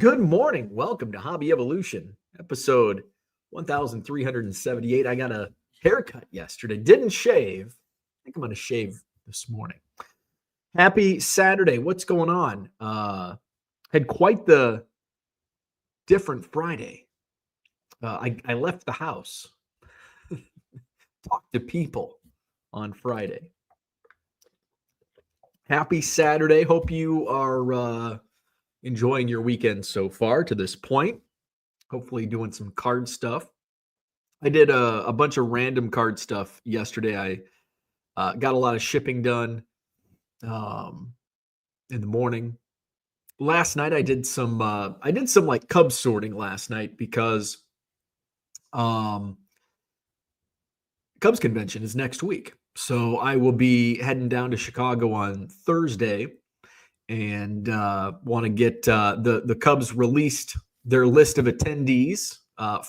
Good morning. Welcome to Hobby Evolution, episode 1378. I got a haircut yesterday. Didn't shave. I think I'm going to shave this morning. Happy Saturday. What's going on? Had quite the different Friday. I left the house. Talked to people on Friday. Happy Saturday. Hope you are enjoying your weekend so far to this point. Hopefully doing some card stuff. I did a bunch of random card stuff yesterday. I got a lot of shipping done in the morning. Last night I did some like Cubs sorting last night because Cubs convention is next week. So I will be heading down to Chicago on Thursday and want to get the Cubs released their list of attendees,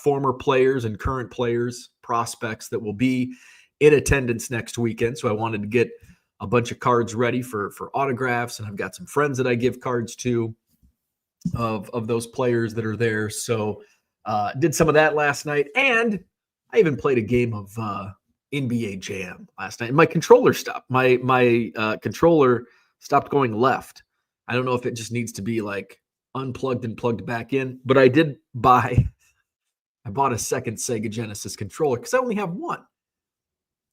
former players and current players, prospects that will be in attendance next weekend. So I wanted to get a bunch of cards ready for autographs, and I've got some friends that I give cards to of those players that are there. So did some of that last night, and I even played a game of NBA Jam last night. And my controller stopped. My controller stopped going left. I don't know if it just needs to be like unplugged and plugged back in, but I bought a second Sega Genesis controller because I only have one.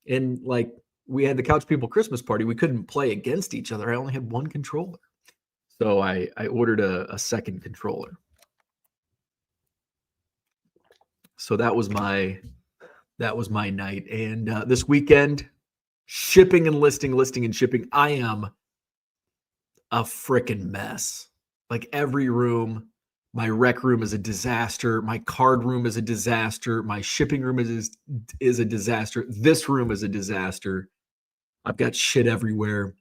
And like we had the Couch People Christmas party, we couldn't play against each other. I only had one controller. So I ordered a second controller. So that was my night. And this weekend, shipping and listing and shipping. I am a freaking mess. Like every room, my rec room is a disaster. My card room is a disaster. My shipping room is a disaster. This room is a disaster. I've got shit everywhere.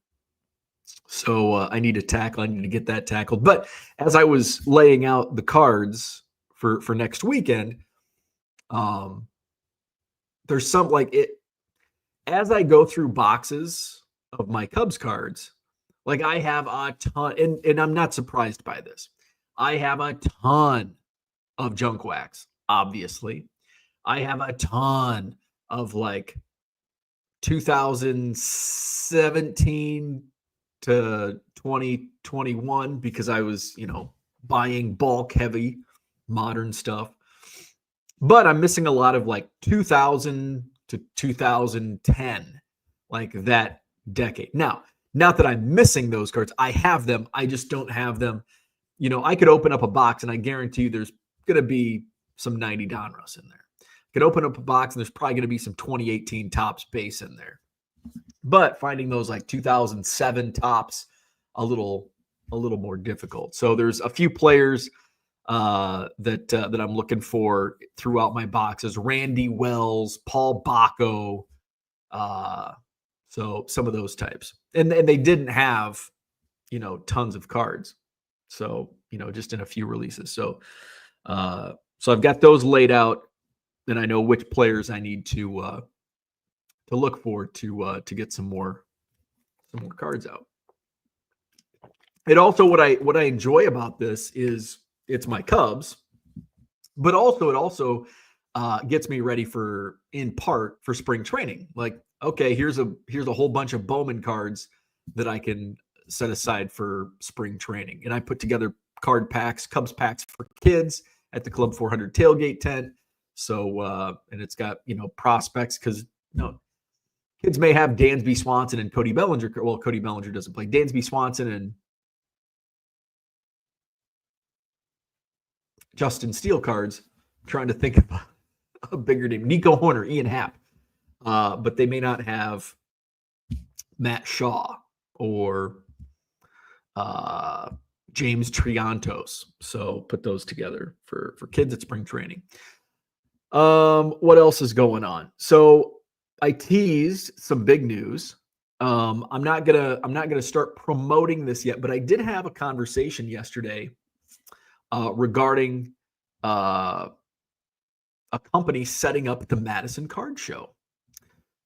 So I need to tackle. I need to get that tackled. But as I was laying out the cards for next weekend, there's some like it as I go through boxes of my Cubs cards. Like I have a ton, and I'm not surprised by this. I have a ton of junk wax, obviously. I have a ton of like 2017 to 2021 because I was, buying bulk heavy modern stuff. But I'm missing a lot of like 2000 to 2010, like that decade. Now, not that I'm missing those cards. I have them. I just don't have them. I could open up a box and I guarantee you there's going to be some 90 Donruss in there. I could open up a box and there's probably going to be some 2018 Topps base in there. But finding those like 2007 Topps, a little more difficult. So there's a few players that I'm looking for throughout my boxes. Randy Wells, Paul Bacco, so some of those types. And they didn't have, tons of cards. So, just in a few releases. So I've got those laid out, and I know which players I need to look for to get some more cards out. And also what I enjoy about this is it's my Cubs, but also it also gets me ready in part for spring training. Like, okay, here's a whole bunch of Bowman cards that I can set aside for spring training. And I put together card packs, Cubs packs for kids at the Club 400 tailgate tent. So, and it's got, prospects because, kids may have Dansby Swanson and Cody Bellinger. Well, Cody Bellinger doesn't play. Dansby Swanson and Justin Steele cards. I'm trying to think of a bigger name. Nico Horner, Ian Happ. But they may not have Matt Shaw or James Triantos. So put those together for kids at spring training. What else is going on? So I teased some big news. I'm not gonna start promoting this yet, but I did have a conversation yesterday regarding a company setting up the Madison Card Show.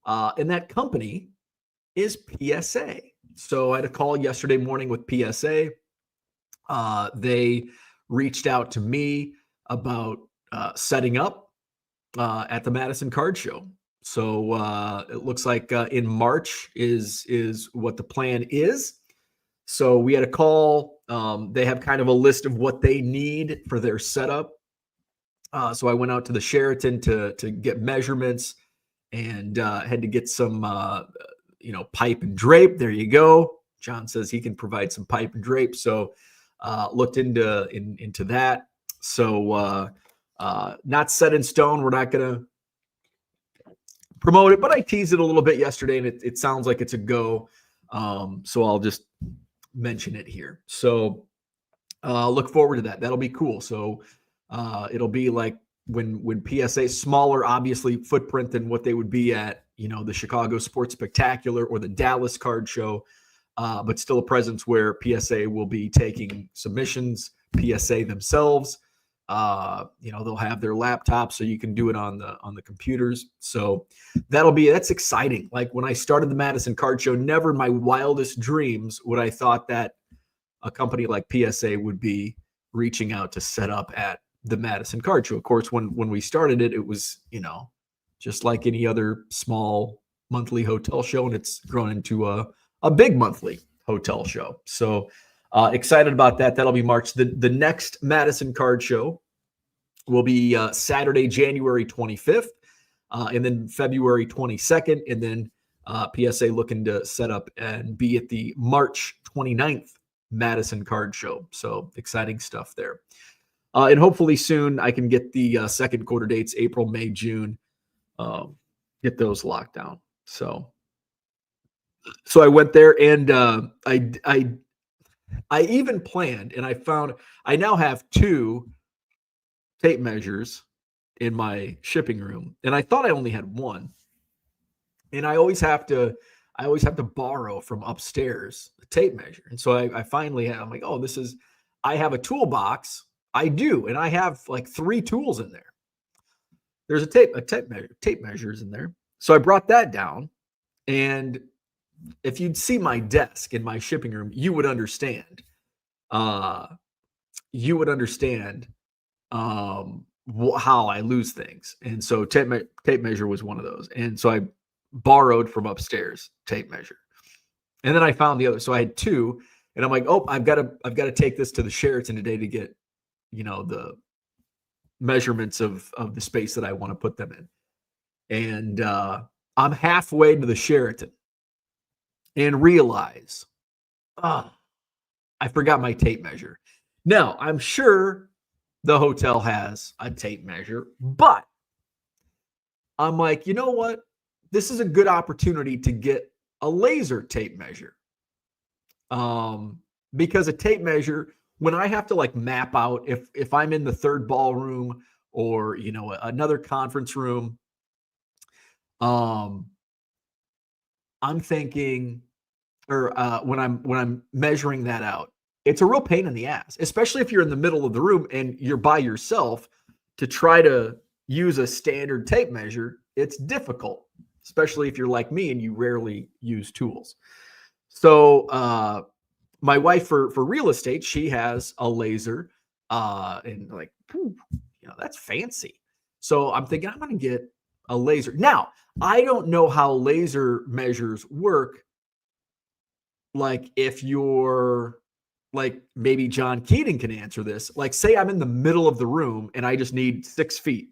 And that company is PSA. So I had a call yesterday morning with PSA. They reached out to me about setting up at the Madison Card Show. So it looks like in March is what the plan is. So we had a call. They have kind of a list of what they need for their setup. So I went out to the Sheraton to get measurements and had to get some pipe and drape. There you go. John says he can provide some pipe and drape. So looked into that. So not set in stone. We're not going to promote it, but I teased it a little bit yesterday, and it sounds like it's a go. So I'll just mention it here. So look forward to that. That'll be cool. So it'll be like when PSA, smaller, obviously, footprint than what they would be at, the Chicago Sports Spectacular or the Dallas Card Show, but still a presence where PSA will be taking submissions, PSA themselves. They'll have their laptops, so you can do it on the computers. So that's exciting. Like when I started the Madison Card Show, never in my wildest dreams would I thought that a company like PSA would be reaching out to set up at the Madison Card Show. Of course, when we started it, it was, just like any other small monthly hotel show, and it's grown into a big monthly hotel show. So excited about that. That'll be March. The next Madison Card Show will be Saturday, January 25th, and then February 22nd, and then PSA looking to set up and be at the March 29th Madison Card Show. So exciting stuff there. And hopefully soon I can get the second quarter dates, April, May, June, get those locked down. So I went there, and I even planned, and I found I now have 2 tape measures in my shipping room, and I thought I only had 1. And I always have to borrow from upstairs the tape measure. And so I finally I'm like, oh, I have a toolbox. I do, and I have like 3 tools in there. There's tape measures in there. So I brought that down, and if you'd see my desk in my shipping room, you would understand. You would understand how I lose things. And so tape measure was one of those. And so I borrowed from upstairs tape measure. And then I found the other. So I had 2, and I'm like, oh, I've got to take this to the Sheraton today to get, the measurements of the space that I want to put them in. And I'm halfway to the Sheraton and realize, I forgot my tape measure. Now, I'm sure the hotel has a tape measure, but I'm like, you know what? This is a good opportunity to get a laser tape measure. Because a tape measure, when I have to like map out if I'm in the third ballroom or, another conference room, I'm thinking, or when I'm measuring that out, it's a real pain in the ass, especially if you're in the middle of the room and you're by yourself to try to use a standard tape measure. It's difficult, especially if you're like me and you rarely use tools. So my wife for real estate, she has a laser, and like, that's fancy. So I'm thinking I'm going to get a laser. Now, I don't know how laser measures work. Like if you're like, maybe John Keating can answer this. Like, say I'm in the middle of the room and I just need 6 feet.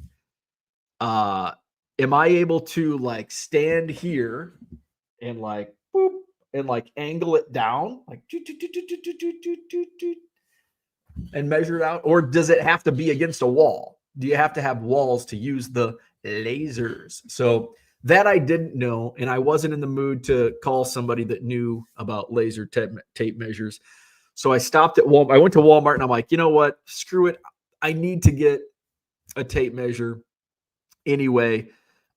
Am I able to like stand here and like, boop, and like angle it down, like and measure it out? Or does it have to be against a wall? Do you have to have walls to use the lasers? So that I didn't know, and I wasn't in the mood to call somebody that knew about laser tape measures. So I stopped at Walmart. I went to Walmart, and I'm like, you know what? Screw it. I need to get a tape measure anyway.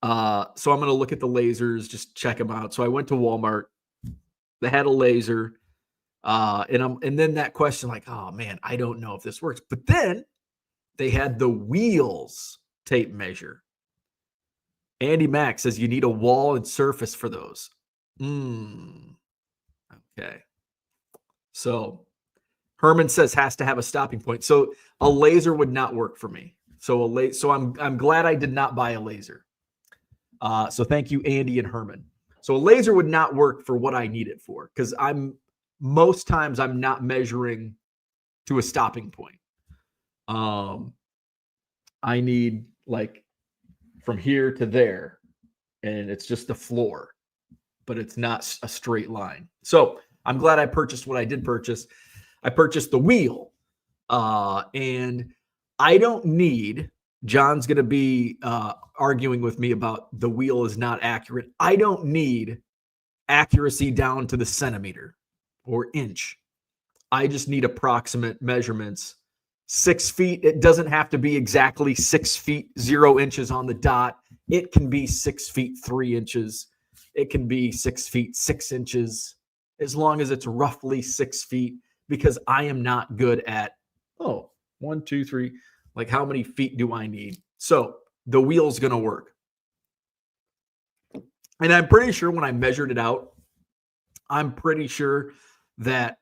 So I'm going to look at the lasers, just check them out. So I went to Walmart. They had a laser. And then that question, like, oh man, I don't know if this works. But then they had the wheels tape measure. Andy Mack says you need a wall and surface for those. Okay. So Herman says has to have a stopping point. So a laser would not work for me. So I'm glad I did not buy a laser. So thank you, Andy and Herman. So a laser would not work for what I need it for, because most times I'm not measuring to a stopping point. I need like from here to there, and it's just the floor, but it's not a straight line. So I'm glad I purchased what I did purchase. I purchased the wheel, and I don't need. John's going to be arguing with me about the wheel is not accurate. I don't need accuracy down to the centimeter or inch. I just need approximate measurements. 6 feet. It doesn't have to be exactly 6 feet, 0 inches on the dot. It can be 6 feet, 3 inches. It can be 6 feet, 6 inches, as long as it's roughly 6 feet, because I am not good at, 1, 2, 3. Like, how many feet do I need? So the wheel's going to work. And I'm pretty sure when I measured it out, I'm pretty sure that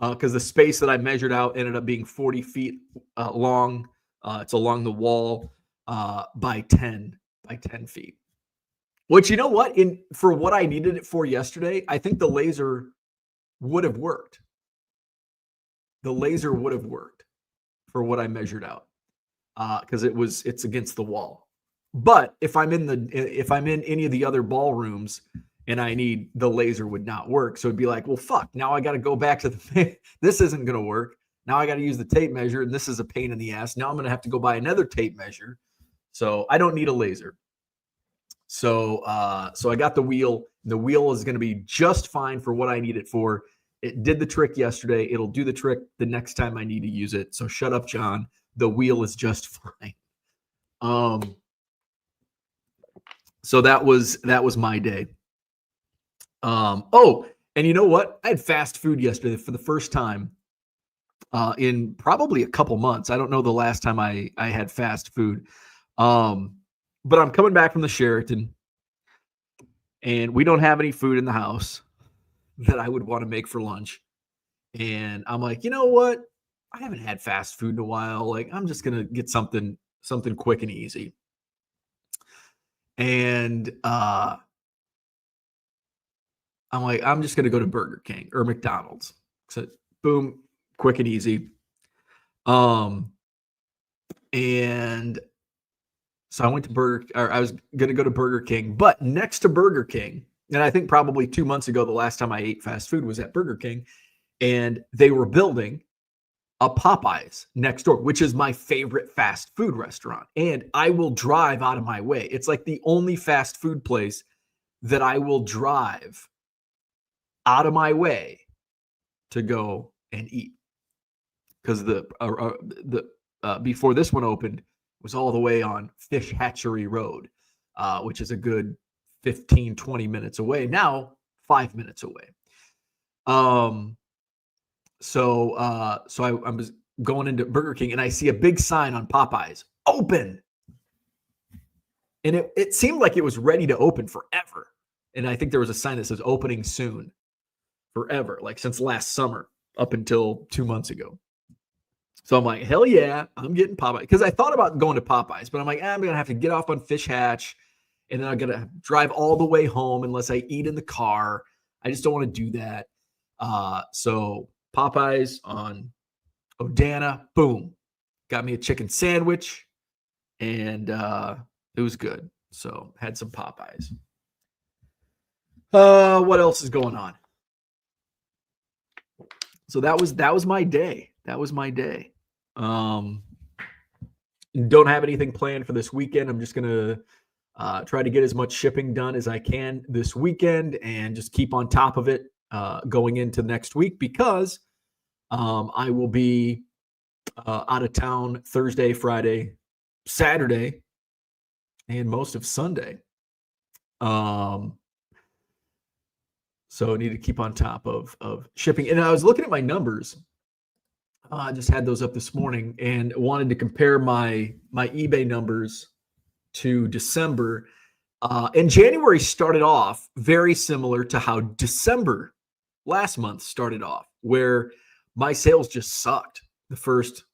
because the space that I measured out ended up being 40 feet long. It's along the wall by 10 feet. Which, you know what? For what I needed it for yesterday, I think the laser would have worked. The laser would have worked for what I measured out. Because it's against the wall. But if I'm in any of the other ballrooms and I need, the laser would not work. So it'd be like, well, fuck, now I got to go back to this isn't going to work. Now I got to use the tape measure, and this is a pain in the ass. Now I'm going to have to go buy another tape measure. So I don't need a laser. So I got the wheel. The wheel is going to be just fine for what I need it for. It did the trick yesterday. It'll do the trick the next time I need to use it. So shut up, John. The wheel is just fine. So that was my day. And you know what? I had fast food yesterday for the first time in probably a couple months. I don't know the last time I had fast food. But I'm coming back from the Sheraton, and we don't have any food in the house that I would want to make for lunch. And I'm like, you know what? I haven't had fast food in a while. Like, I'm just gonna get something quick and easy. And I'm like, I'm just gonna go to Burger King or McDonald's. So boom, quick and easy. And so I went to I was gonna go to Burger King, but next to Burger King, and I think probably 2 months ago, the last time I ate fast food was at Burger King, and they were building a Popeyes next door, which is my favorite fast food restaurant. And I will drive out of my way. It's like the only fast food place that I will drive out of my way to go and eat. Because before this one opened, was all the way on Fish Hatchery Road, which is a good 15, 20 minutes away. Now, 5 minutes away. So I was going into Burger King, and I see a big sign on Popeyes, open. And it seemed like it was ready to open forever. And I think there was a sign that says opening soon, forever, like since last summer up until 2 months ago. So I'm like, hell yeah, I'm getting Popeyes. Because I thought about going to Popeyes, but I'm like, I'm going to have to get off on Fish Hatch, and then I'm going to drive all the way home unless I eat in the car. I just don't want to do that. So Popeyes on Odana, boom, got me a chicken sandwich, and it was good. So had some Popeyes. What else is going on? So that was my day. That was my day. Don't have anything planned for this weekend. I'm just gonna try to get as much shipping done as I can this weekend, and just keep on top of it going into next week, because I will be out of town Thursday, Friday, Saturday, and most of Sunday. So I need to keep on top of shipping. And I was looking at my numbers. I just had those up this morning and wanted to compare my eBay numbers to December. And January started off very similar to how December last month started off, where my sales just sucked the first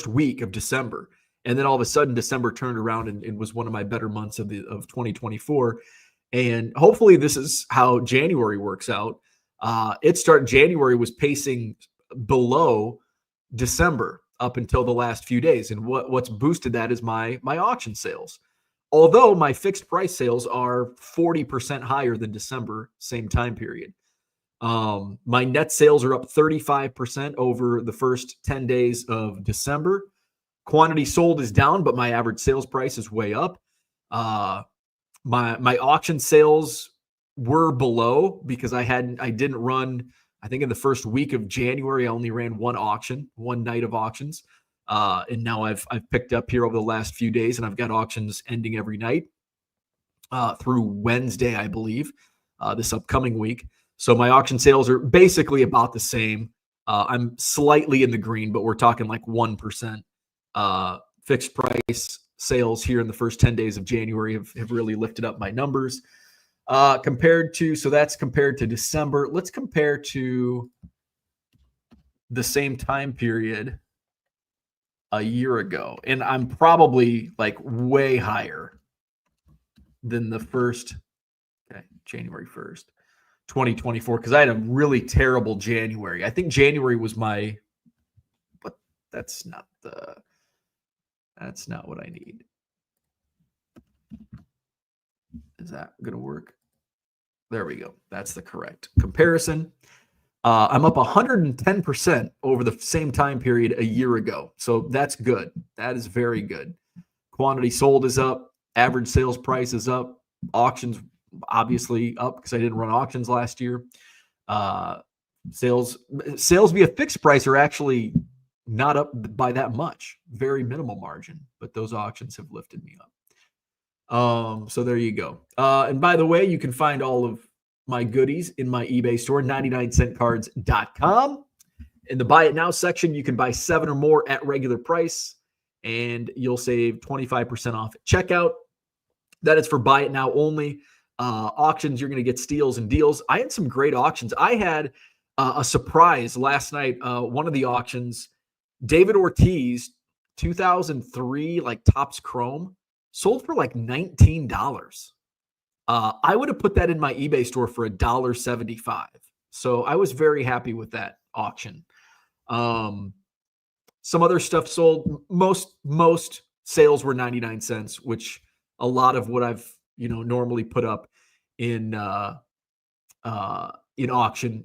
week of December. And then all of a sudden December turned around and was one of my better months of 2024. And hopefully this is how January works out. January was pacing below December up until the last few days. And what's boosted that is my auction sales. Although my fixed price sales are 40% higher than December, same time period. My net sales are up 35% over the first 10 days of December. Quantity sold is down, but my average sales price is way up. My auction sales were below because I didn't run. I think in the first week of January, I only ran one night of auctions. And now I've picked up here over the last few days, and I've got auctions ending every night through Wednesday, I believe, this upcoming week. So my auction sales are basically about the same. I'm slightly in the green, but we're talking like 1%. Fixed price sales here in the first 10 days of January have really lifted up my numbers. So that's compared to December. Let's compare to the same time period a year ago. And I'm probably like way higher than the January 1st, 2024, because I had a really terrible January. I think January was but that's not what I need. Is that going to work? There we go. That's the correct comparison. I'm up 110% over the same time period a year ago. So that's good. That is very good. Quantity sold is up. Average sales price is up. Auctions obviously up because I didn't run auctions last year. Sales via fixed price are actually not up by that much. Very minimal margin, but those auctions have lifted me up. So there you go. And by the way, you can find all of my goodies in my eBay store, 99centcards.com. In the buy it now section, you can buy 7 or more at regular price, and you'll save 25% off at checkout. That is for buy it now only. Auctions, you're going to get steals and deals. I had some great auctions. I had a surprise last night. One of the auctions, David Ortiz, 2003, like Topps Chrome, sold for like $19. I would have put that in my eBay store for $1.75. So I was very happy with that auction. Some other stuff sold. Most sales were 99 cents, which a lot of what I've normally put up in auction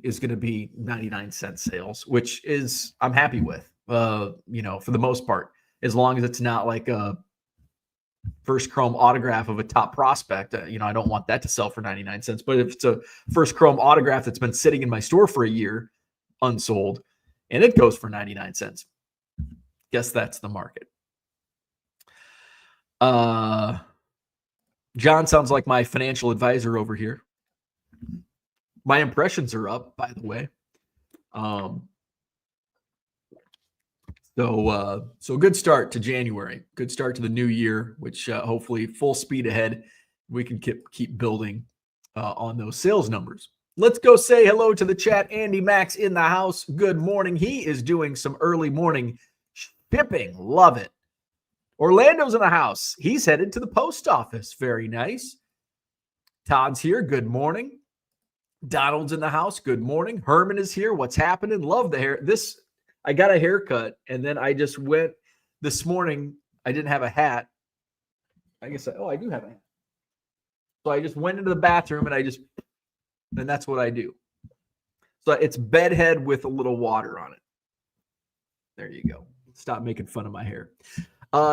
is going to be 99-cent sales, which is I'm happy with. For the most part, as long as it's not like a first chrome autograph of a top prospect. I don't want that to sell for 99 cents. But if it's a first chrome autograph that's been sitting in my store for a year, unsold, and it goes for 99 cents, guess that's the market. John sounds like my financial advisor over here. My impressions are up, by the way. So good start to January. Good start to the new year, which hopefully full speed ahead. We can keep building on those sales numbers. Let's go say hello to the chat. Andy Max in the house. Good morning. He is doing some early morning shipping. Love it. Orlando's in the house. He's headed to the post office. Very nice. Todd's here. Good morning. Donald's in the house. Good morning. Herman is here. What's happening? Love the hair. I got a haircut, and then I just went this morning. I didn't have a hat. I guess I do have a hat. So I just went into the bathroom, and that's what I do. So it's bedhead with a little water on it. There you go. Stop making fun of my hair.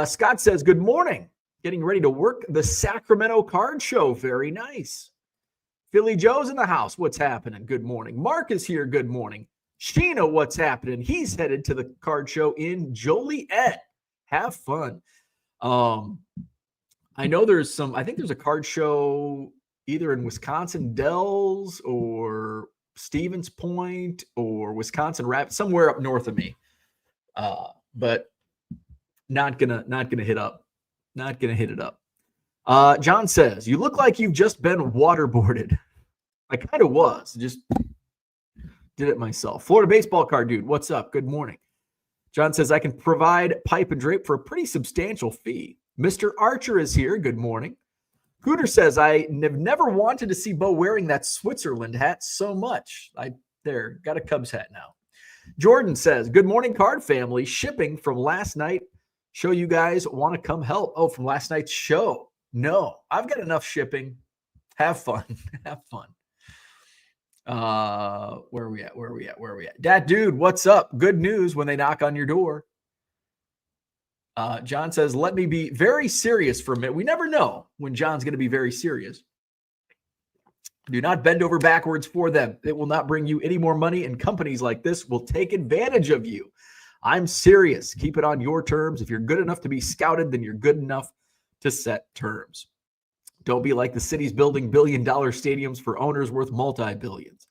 Scott says, good morning. Getting ready to work the Sacramento Card Show. Very nice. Philly Joe's in the house. What's happening? Good morning. Mark is here. Good morning. Sheena, what's happening? He's headed to the card show in Joliet. Have fun. I know I think there's a card show either in Wisconsin Dells or Stevens Point or Wisconsin Rapids, somewhere up north of me. But not gonna hit up. Not gonna hit it up. John says, you look like you've just been waterboarded. I kind of was. Just Did it myself. Florida baseball card dude, what's up? Good morning. John says, I can provide pipe and drape for a pretty substantial fee. Mr. Archer is here. Good morning. Cooter says, I have never wanted to see Bo wearing that Switzerland hat so much. Got a Cubs hat now. Jordan says, good morning, card family. Shipping from last night. Show you guys want to come help. Oh, from last night's show. No, I've got enough shipping. Have fun. Have fun. Where are we at? That dude, what's up? Good news when they knock on your door. John says, let me be very serious for a minute. We never know when John's going to be very serious. Do not bend over backwards for them. It will not bring you any more money, and companies like this will take advantage of you. I'm serious. Keep it on your terms. If you're good enough to be scouted, then you're good enough to set terms. Don't be like the cities building billion-dollar stadiums for owners worth multi-billions.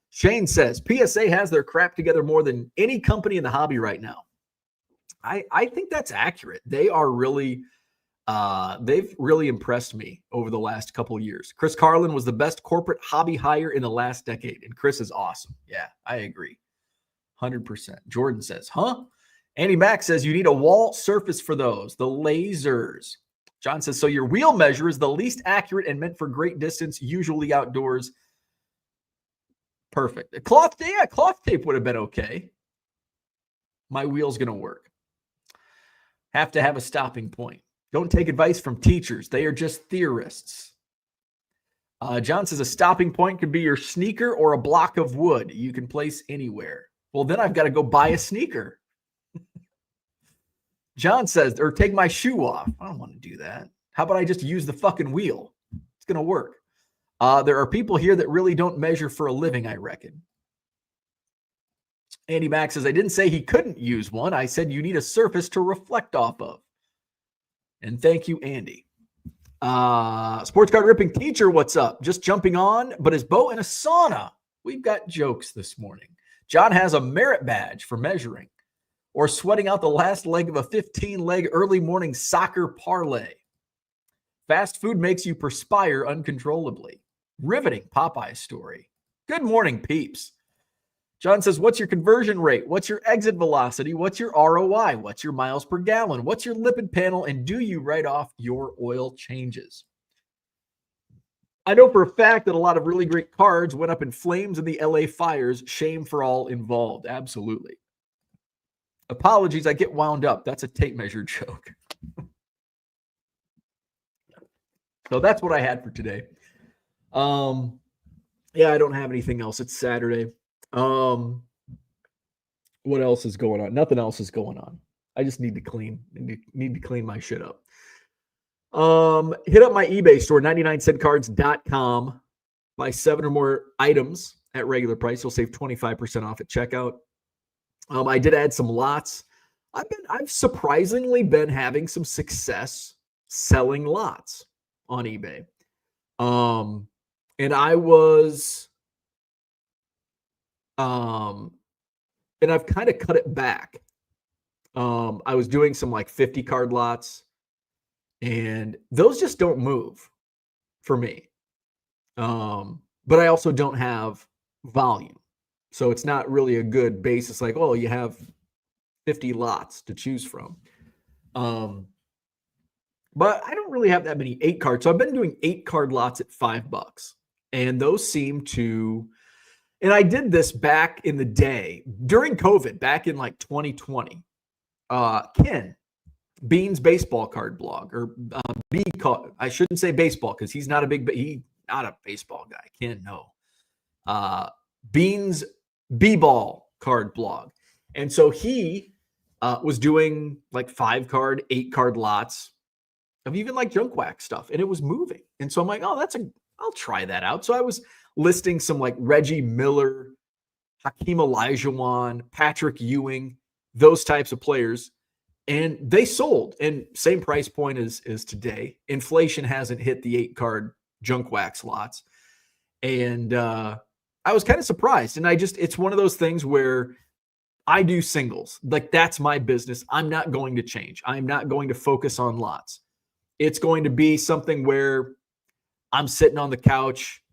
Shane says, PSA has their crap together more than any company in the hobby right now. I think that's accurate. They are really, they've really impressed me over the last couple of years. Chris Carlin was the best corporate hobby hire in the last decade, and Chris is awesome. Yeah, I agree. 100%. Jordan says, huh? Andy Mack says you need a wall surface for those, the lasers. John says, so your wheel measure is the least accurate and meant for great distance, usually outdoors. Perfect. Cloth tape would have been okay. My wheel's going to work. Have to have a stopping point. Don't take advice from teachers. They are just theorists. John says a stopping point could be your sneaker or a block of wood you can place anywhere. Well, then I've got to go buy a sneaker. John says, or take my shoe off. I don't want to do that. How about I just use the fucking wheel? It's going to work. There are people here that really don't measure for a living, I reckon. Andy Mack says, I didn't say he couldn't use one. I said you need a surface to reflect off of. And thank you, Andy. Sports card ripping teacher, what's up? Just jumping on, but is Bo in a sauna? We've got jokes this morning. John has a merit badge for measuring or sweating out the last leg of a 15-leg early morning soccer parlay. Fast food makes you perspire uncontrollably. Riveting Popeye story. Good morning, peeps. John says, what's your conversion rate? What's your exit velocity? What's your ROI? What's your miles per gallon? What's your lipid panel? And do you write off your oil changes? I know for a fact that a lot of really great cards went up in flames in the LA fires. Shame for all involved. Absolutely. Apologies, I get wound up. That's a tape measure joke. So that's what I had for today. Yeah, I don't have anything else. It's Saturday. What else is going on? Nothing else is going on. I just need to clean my shit up. Hit up my eBay store, 99centcards.com. Buy 7 or more items at regular price. You'll save 25% off at checkout. I did add some lots. I've surprisingly been having some success selling lots on eBay. And I was, and I've kind of cut it back. I was doing some like 50 card lots, and those just don't move for me. But I also don't have volume. So it's not really a good basis. Like, oh, you have 50 lots to choose from. But I don't really have that many 8 cards. So I've been doing 8 card lots at $5. And those seem to, and I did this back in the day during COVID, back in like 2020. Ken, Bean's baseball card blog, or I shouldn't say baseball because he's not a baseball guy. Ken, no. Bean's B-ball card blog. And so he was doing like 5 card, 8 card lots of even like junk wax stuff, and it was moving. And so I'm like, oh, I'll try that out. So I was listing some like Reggie Miller, Hakeem Olajuwon, Patrick Ewing, those types of players, and they sold. And same price point as today. Inflation hasn't hit the 8 card junk wax lots, and I was kind of surprised. And it's one of those things where I do singles. Like, that's my business. I'm not going to change. I'm not going to focus on lots. It's going to be something where I'm sitting on the couch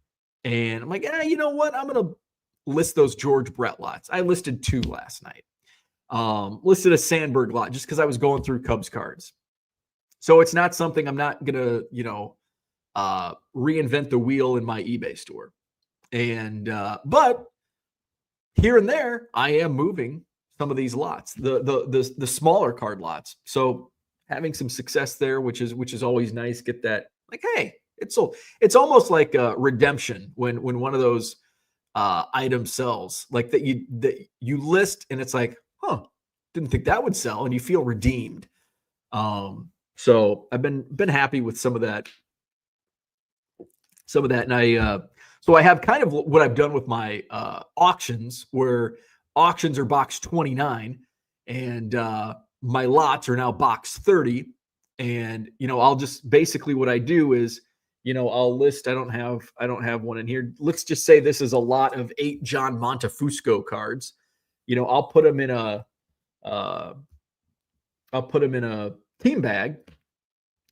and I'm like, you know what? I'm going to list those George Brett lots. I listed 2 last night. Listed a Sandberg lot just because I was going through Cubs cards. So it's not something I'm not gonna, reinvent the wheel in my eBay store. And but here and there, I am moving some of these lots, the smaller card lots. So having some success there, which is always nice. Get that, like, hey, it's almost like a redemption when one of those items sells, like that you list and it's like, huh, didn't think that would sell, and you feel redeemed. So I've been happy with some of that, and I have kind of what I've done with my auctions, where auctions are box 29 and my lots are now box 30. And, I'll just basically what I do is, I'll list, I don't have one in here. Let's just say this is a lot of 8 John Montefusco cards. I'll put them in a team bag,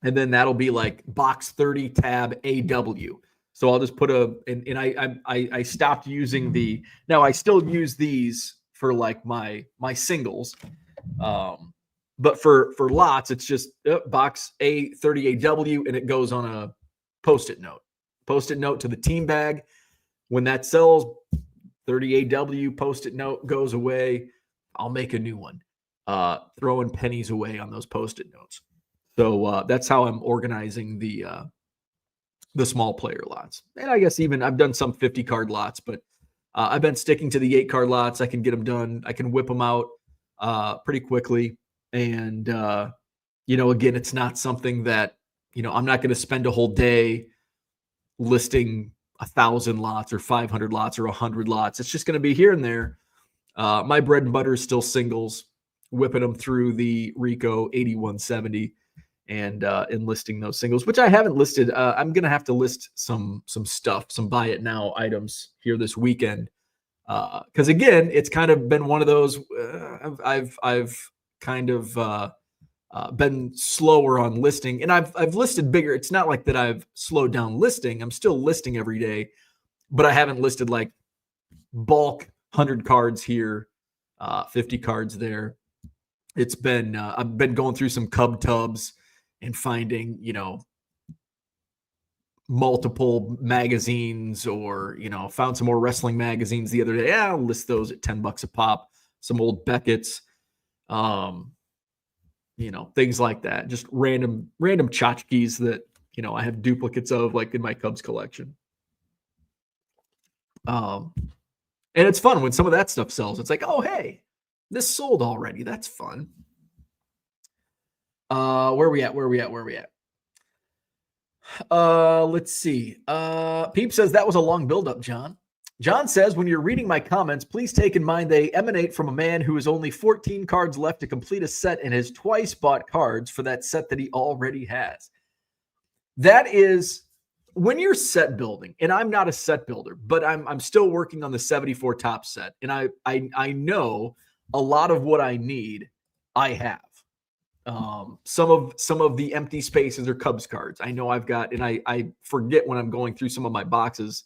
and then that'll be like box 30 tab AW. So I'll just put and I stopped using now I still use these for like my singles. But for lots, it's just box A30AW, and it goes on a post-it note to the team bag. When that sells, 30AW post-it note goes away. I'll make a new one, throwing pennies away on those post-it notes. So that's how I'm organizing the small player lots. And I guess even I've done some 50 card lots, but I've been sticking to the 8 card lots. I can get them done. I can whip them out pretty quickly. And, again, it's not something that, I'm not going to spend a whole day listing 1,000 lots or 500 lots or 100 lots. It's just going to be here and there. My bread and butter is still singles, whipping them through the Rico 8170 and listing those singles, which I haven't listed. I'm going to have to list some stuff, some buy it now items here this weekend. Because again, it's kind of been one of those, I've kind of been slower on listing, and I've listed bigger. It's not like that I've slowed down listing. I'm still listing every day, but I haven't listed like bulk 100 cards here, 50 cards there. It's been, I've been going through some Cub tubs and finding, multiple magazines, or, found some more wrestling magazines the other day. Yeah, I'll list those at $10 a pop. Some old Beckett's, things like that. Just random tchotchkes that, I have duplicates of, like in my Cubs collection. And it's fun when some of that stuff sells. It's like, oh, hey, this sold already. That's fun. Where are we at? Let's see. Peep says that was a long buildup, John. John says, when you're reading my comments, please take in mind they emanate from a man who has only 14 cards left to complete a set and has twice bought cards for that set that he already has. That is when you're set building, and I'm not a set builder, but I'm still working on the 74 top set. And I know a lot of what I need, I have. Some of the empty spaces are Cubs cards. I know I've got, and I forget when I'm going through some of my boxes,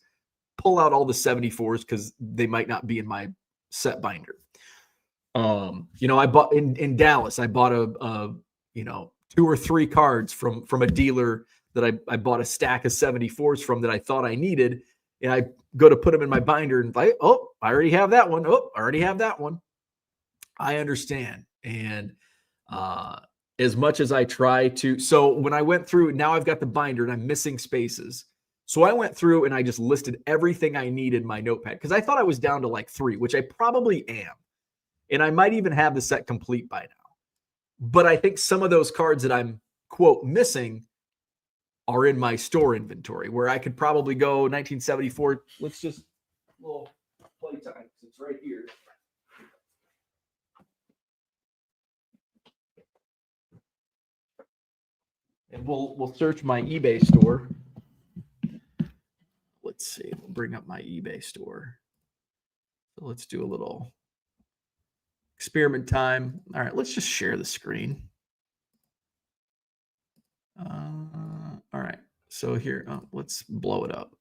pull out all the 74s because they might not be in my set binder. I bought in Dallas, I bought a 2 or 3 cards from a dealer that I bought a stack of 74s from that I thought I needed. And I go to put them in my binder and I already have that one. Oh, I already have that one. I understand. And, as much as I try to, so when I went through, now I've got the binder and I'm missing spaces. So I went through and I just listed everything I need in my notepad because I thought I was down to like 3, which I probably am. And I might even have the set complete by now. But I think some of those cards that I'm, quote, missing are in my store inventory, where I could probably go 1974. Let's just, a little playtime. It's right here. And we'll search my eBay store. Let's see. We'll bring up my eBay store. So let's do a little experiment time. All right, let's just share the screen. All right. So here, let's blow it up.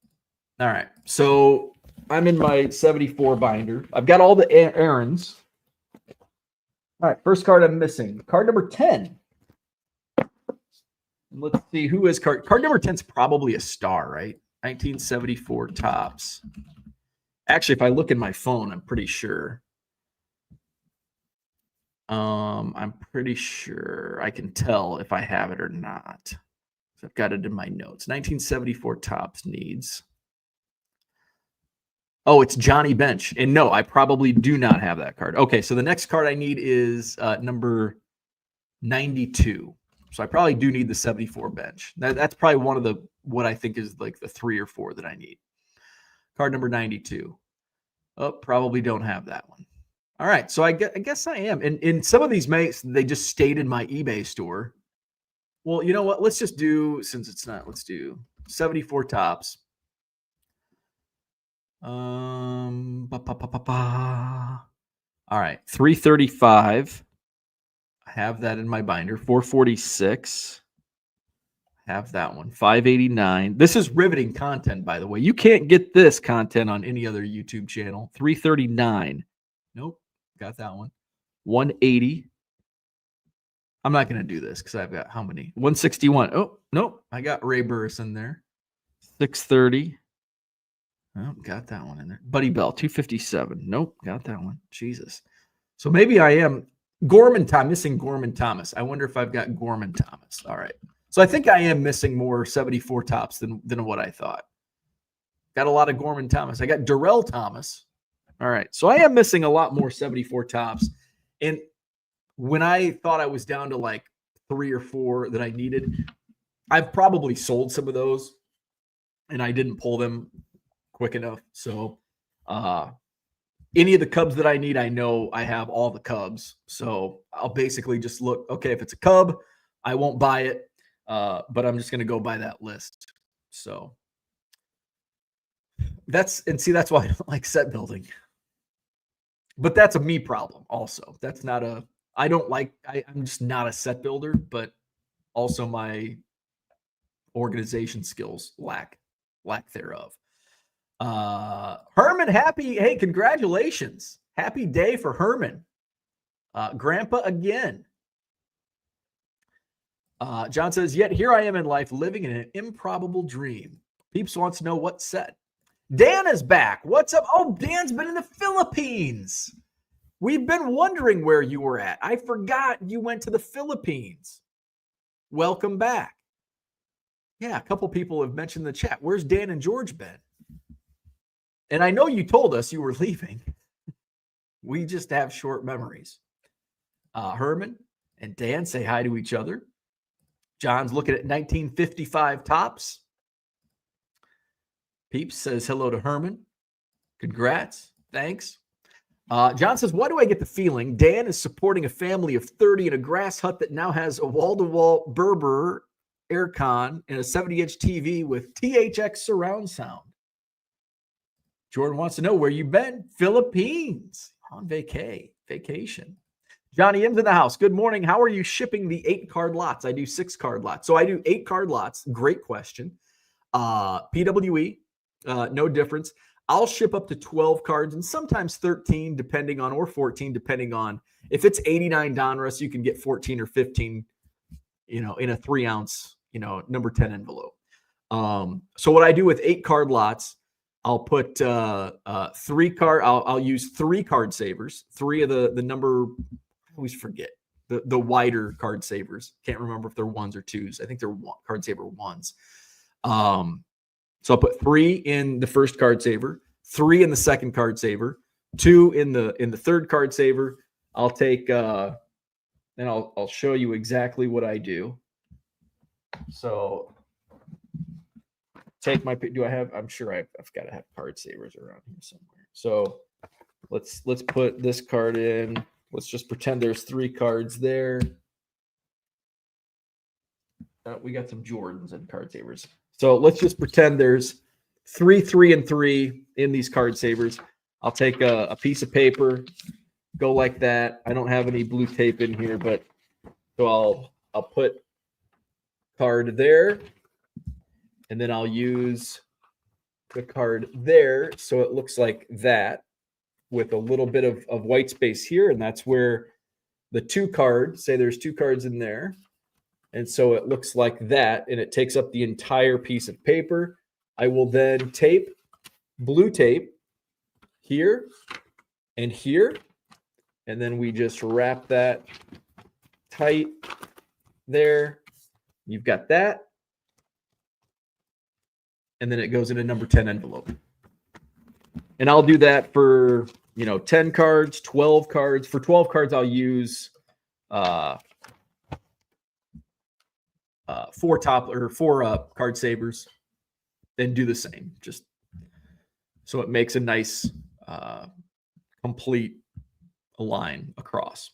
All right. So I'm in my 74 binder. I've got all the errands. All right, first card I'm missing. Card number 10. Let's see who is card number 10 is probably a star, right? 1974 Topps. Actually, if I look in my phone, I'm pretty sure. I'm pretty sure I can tell if I have it or not. I've got it in my notes. 1974 Topps needs. Oh, it's Johnny Bench. And no, I probably do not have that card. Okay, so the next card I need is number 92. So I probably do need the 74 bench. That's probably one of what I think is like the 3 or 4 that I need. Card number 92. Oh, probably don't have that one. All right, so I guess I am. And some of these they just stayed in my eBay store. Well, you know what? Let's just do, since it's not, let's do 74 Topps. All right, 335. I have that in my binder. 446. Have that one. 589. This is riveting content, by the way. You can't get this content on any other YouTube channel. 339. Nope. Got that one. 180. I'm not going to do this because I've got how many? 161. Oh, nope. I got Ray Burris in there. 630. Oh, got that one in there. Buddy Bell, 257. Nope. Got that one. Jesus. So maybe I am missing Gorman Thomas. I wonder if I've got Gorman Thomas. All right. So I think I am missing more 74 Topps than what I thought. Got a lot of Gorman Thomas. I got Darrell Thomas. All right. So I am missing a lot more 74 Topps. And when I thought I was down to like 3 or 4 that I needed, I've probably sold some of those and I didn't pull them quick enough. So any of the Cubs that I need, I know I have all the Cubs. So I'll basically just look, okay, if it's a Cub, I won't buy it. But I'm just going to go by that list. So that's why I don't like set building. But that's a me problem also. That's not I'm just not a set builder, but also my organization skills lack thereof. Herman, hey, congratulations. Happy day for Herman. Grandpa again. John says, yet here I am in life living in an improbable dream. Peeps wants to know what's set. Dan is back. What's up? Oh, Dan's been in the Philippines. We've been wondering where you were at. I forgot you went to the Philippines. Welcome back. Yeah, a couple people have mentioned in the chat. Where's Dan and George been? And I know you told us you were leaving. We just have short memories. Herman and Dan say hi to each other. John's looking at 1955 Topps. Peeps says hello to Herman. Congrats. Thanks. John says, why do I get the feeling Dan is supporting a family of 30 in a grass hut that now has a wall-to-wall Berber aircon and a 70-inch TV with THX surround sound? Jordan wants to know where you've been. Philippines on vacation. Johnny M's in the house. Good morning. How are you shipping the 8-card lots? I do 6-card lots. So I do 8-card lots. Great question. PWE, no difference. I'll ship up to 12 cards and sometimes 13 or 14 depending on if it's 89 Donruss, you can get 14 or 15, in a 3-ounce, number 10 envelope. So what I do with 8-card lots, I'll put 3 card. I'll use 3 card savers, 3 of the number. I always forget the wider card savers. Can't remember if they're 1s or 2s. I think they're card saver 1s. So I'll put 3 in the first card saver, 3 in the second card saver, 2 in the third card saver. I'll take and I'll show you exactly what I do. So take I'm sure I've got to have card savers around here somewhere. So let's put this card in. Let's just pretend there's 3 cards there. We got some Jordans and card savers. So let's just pretend there's 3, 3, and 3 in these card savers. I'll take a piece of paper, go like that. I don't have any blue tape in here, but so I'll put card there, and then I'll use the card there so it looks like that with a little bit of white space here, and that's where the two cards, say there's two cards in there, and so it looks like that, and it takes up the entire piece of paper. I will then tape, blue tape, here and here, and then we just wrap that tight there. You've got that. And then it goes in a number 10 envelope. And I'll do that for, 10 cards, 12 cards. For 12 cards, I'll use four card savers and do the same, just so it makes a nice complete line across.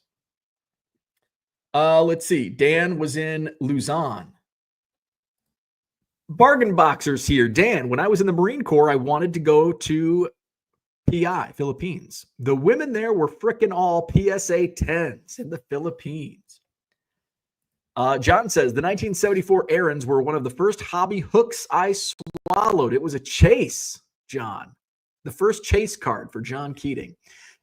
Let's see. Dan was in Luzon. Bargain Boxers here. Dan, when I was in the Marine Corps, I wanted to go to PI, Philippines. The women there were frickin' all PSA 10s in the Philippines. John says, the 1974 errands were one of the first hobby hooks I swallowed. It was a chase, John. The first chase card for John Keating.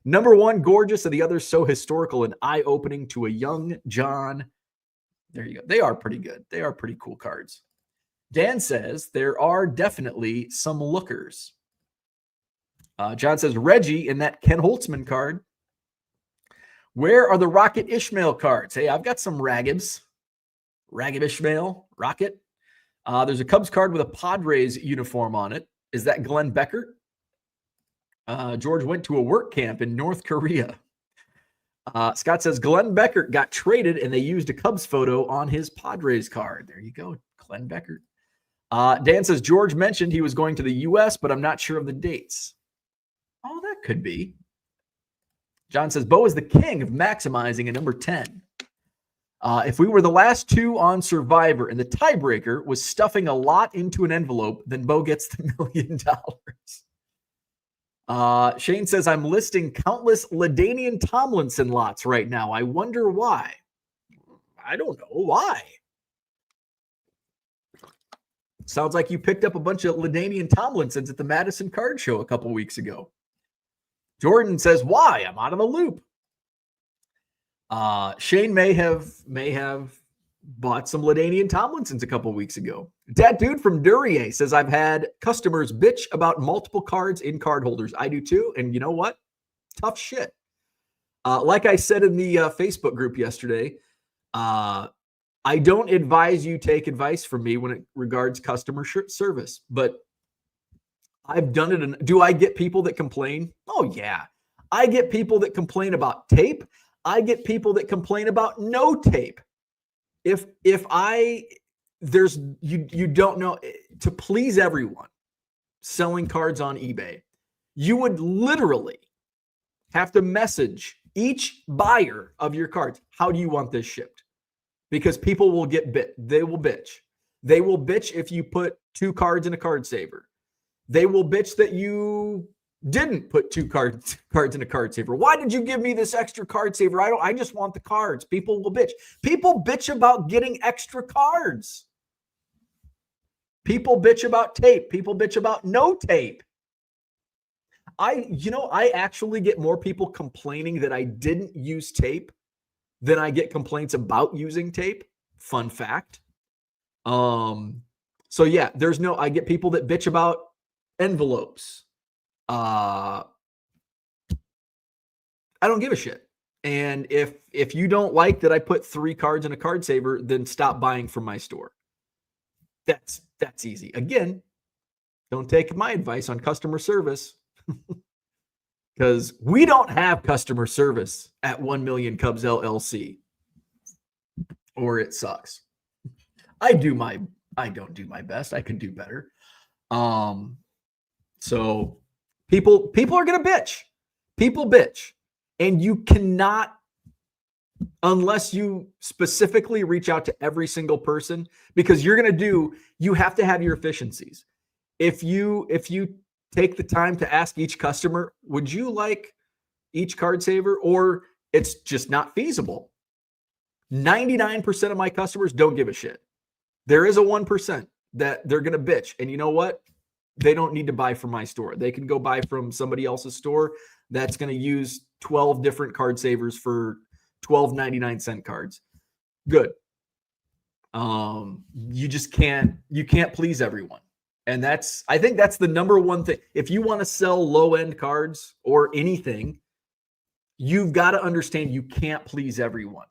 Number one, gorgeous, and the other so historical and eye-opening to a young John. There you go. They are pretty good. They are pretty cool cards. Dan says, there are definitely some lookers. John says, Reggie in that Ken Holtzman card. Where are the Rocket Ishmael cards? Hey, I've got some Ragibs. Ragib Ishmael, Rocket. There's a Cubs card with a Padres uniform on it. Is that Glenn Becker? George went to a work camp in North Korea. Scott says, Glenn Becker got traded and they used a Cubs photo on his Padres card. There you go, Glenn Becker. Dan says, George mentioned he was going to the U.S., but I'm not sure of the dates. Oh, that could be. John says, Bo is the king of maximizing a number 10. If we were the last two on Survivor and the tiebreaker was stuffing a lot into an envelope, then Bo gets the $1 million. Shane says, I'm listing countless LaDainian Tomlinson lots right now. I wonder why. I don't know why. Sounds like you picked up a bunch of LaDainian Tomlinsons at the Madison card show a couple weeks ago. Jordan says, why? I'm out of the loop. Shane may have bought some LaDainian Tomlinsons a couple weeks ago. That dude from Duryea says, I've had customers bitch about multiple cards in card holders. I do too. And you know what? Tough shit. Like I said in the Facebook group yesterday, I don't advise you take advice from me when it regards customer service, but I've done it. Do I get people that complain? Oh yeah. I get people that complain about tape. I get people that complain about no tape. You don't know, to please everyone selling cards on eBay, you would literally have to message each buyer of your cards. How do you want this shipped? Because people will get bit. They will bitch. They will bitch if you put two cards in a card saver. They will bitch that you didn't put two cards in a card saver. Why did you give me this extra card saver? I just want the cards. People will bitch. People bitch about getting extra cards. People bitch about tape. People bitch about no tape. I actually get more people complaining that I didn't use tape than I get complaints about using tape. Fun fact. So yeah, I get people that bitch about envelopes. I don't give a shit. And if you don't like that I put 3 cards in a card saver, then stop buying from my store. That's easy. Again, don't take my advice on customer service because we don't have customer service at 1 Million Cubs LLC, or it sucks. I don't do my best. I can do better. So people are going to bitch. People bitch. And you cannot, unless you specifically reach out to every single person, because you have to have your efficiencies. If you take the time to ask each customer, would you like each card saver, or it's just not feasible. 99% of my customers don't give a shit. There is a 1% that they're going to bitch. And you know what? they don't need to buy from my store. They can go buy from somebody else's store that's going to use 12 different card savers for 12.99 cards. Good. You just can't please everyone. And I think that's the number one thing. If you want to sell low-end cards or anything, you've got to understand you can't please everyone,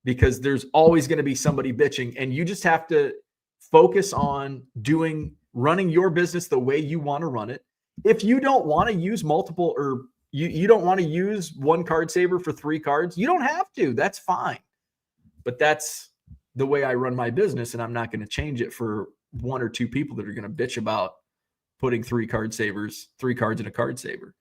because there's always going to be somebody bitching, and you just have to focus on running your business the way you want to run it. If you don't want to use multiple, or you don't want to use one card saver for 3 cards, you don't have to. That's fine. But that's the way I run my business, and I'm not going to change it for 1 or 2 people that are going to bitch about putting 3 cards in a card saver.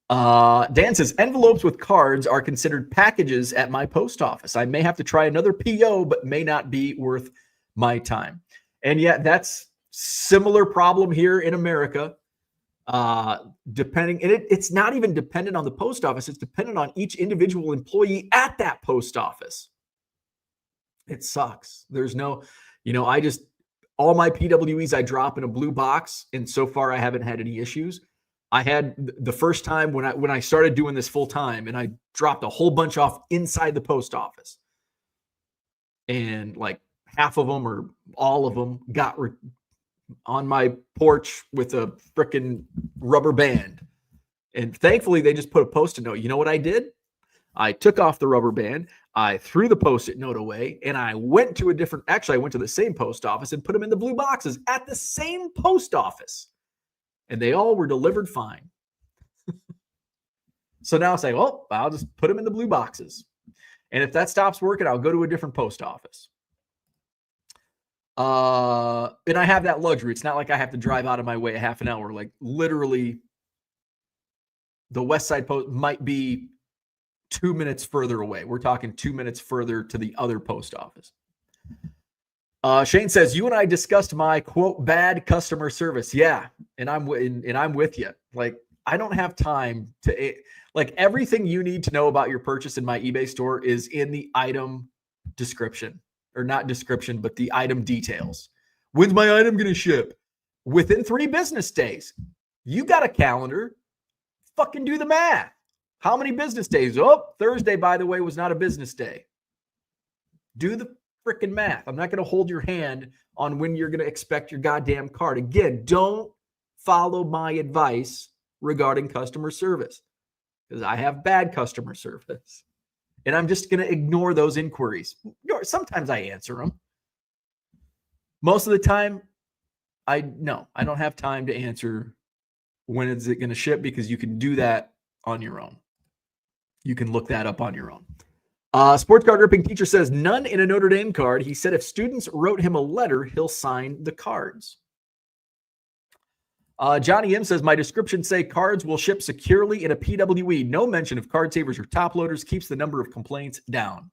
Dan says, envelopes with cards are considered packages at my post office. I may have to try another PO, but may not be worth my time. And yet that's similar problem here in America. It's not even dependent on the post office. It's dependent on each individual employee at that post office. It sucks. There's no, all my PWEs I drop in a blue box, and so far I haven't had any issues. I had the first time when I started doing this full time, and I dropped a whole bunch off inside the post office, and like half of them or all of them got on my porch with a freaking rubber band. And thankfully they just put a Post-it note. You know what I did? I took off the rubber band, I threw the Post-it note away, and I went to the same post office and put them in the blue boxes at the same post office. And they all were delivered fine. So now I say, well, I'll just put them in the blue boxes. And if that stops working, I'll go to a different post office. And I have that luxury. It's not like I have to drive out of my way a half an hour. Like literally, the West Side Post might be 2 minutes further away. We're talking 2 minutes further to the other post office. Shane says, you and I discussed my quote bad customer service. Yeah. And I'm with you. Like, I don't have time to, like, everything you need to know about your purchase in my eBay store is in the item description, or not description, but the item details. When's my item going to ship? Within 3 business days. You got a calendar. Fucking do the math. How many business days? Oh, Thursday, by the way, was not a business day. Do the freaking math. I'm not going to hold your hand on when you're going to expect your goddamn card. Again, don't follow my advice regarding customer service, because I have bad customer service, and I'm just going to ignore those inquiries. Sometimes I answer them. Most of the time, I don't have time to answer when is it going to ship, because you can do that on your own. You can look that up on your own. Sports card ripping teacher says, none in a Notre Dame card. He said if students wrote him a letter, he'll sign the cards. Johnny M says, my description say cards will ship securely in a PWE. No mention of card savers or top loaders. Keeps the number of complaints down.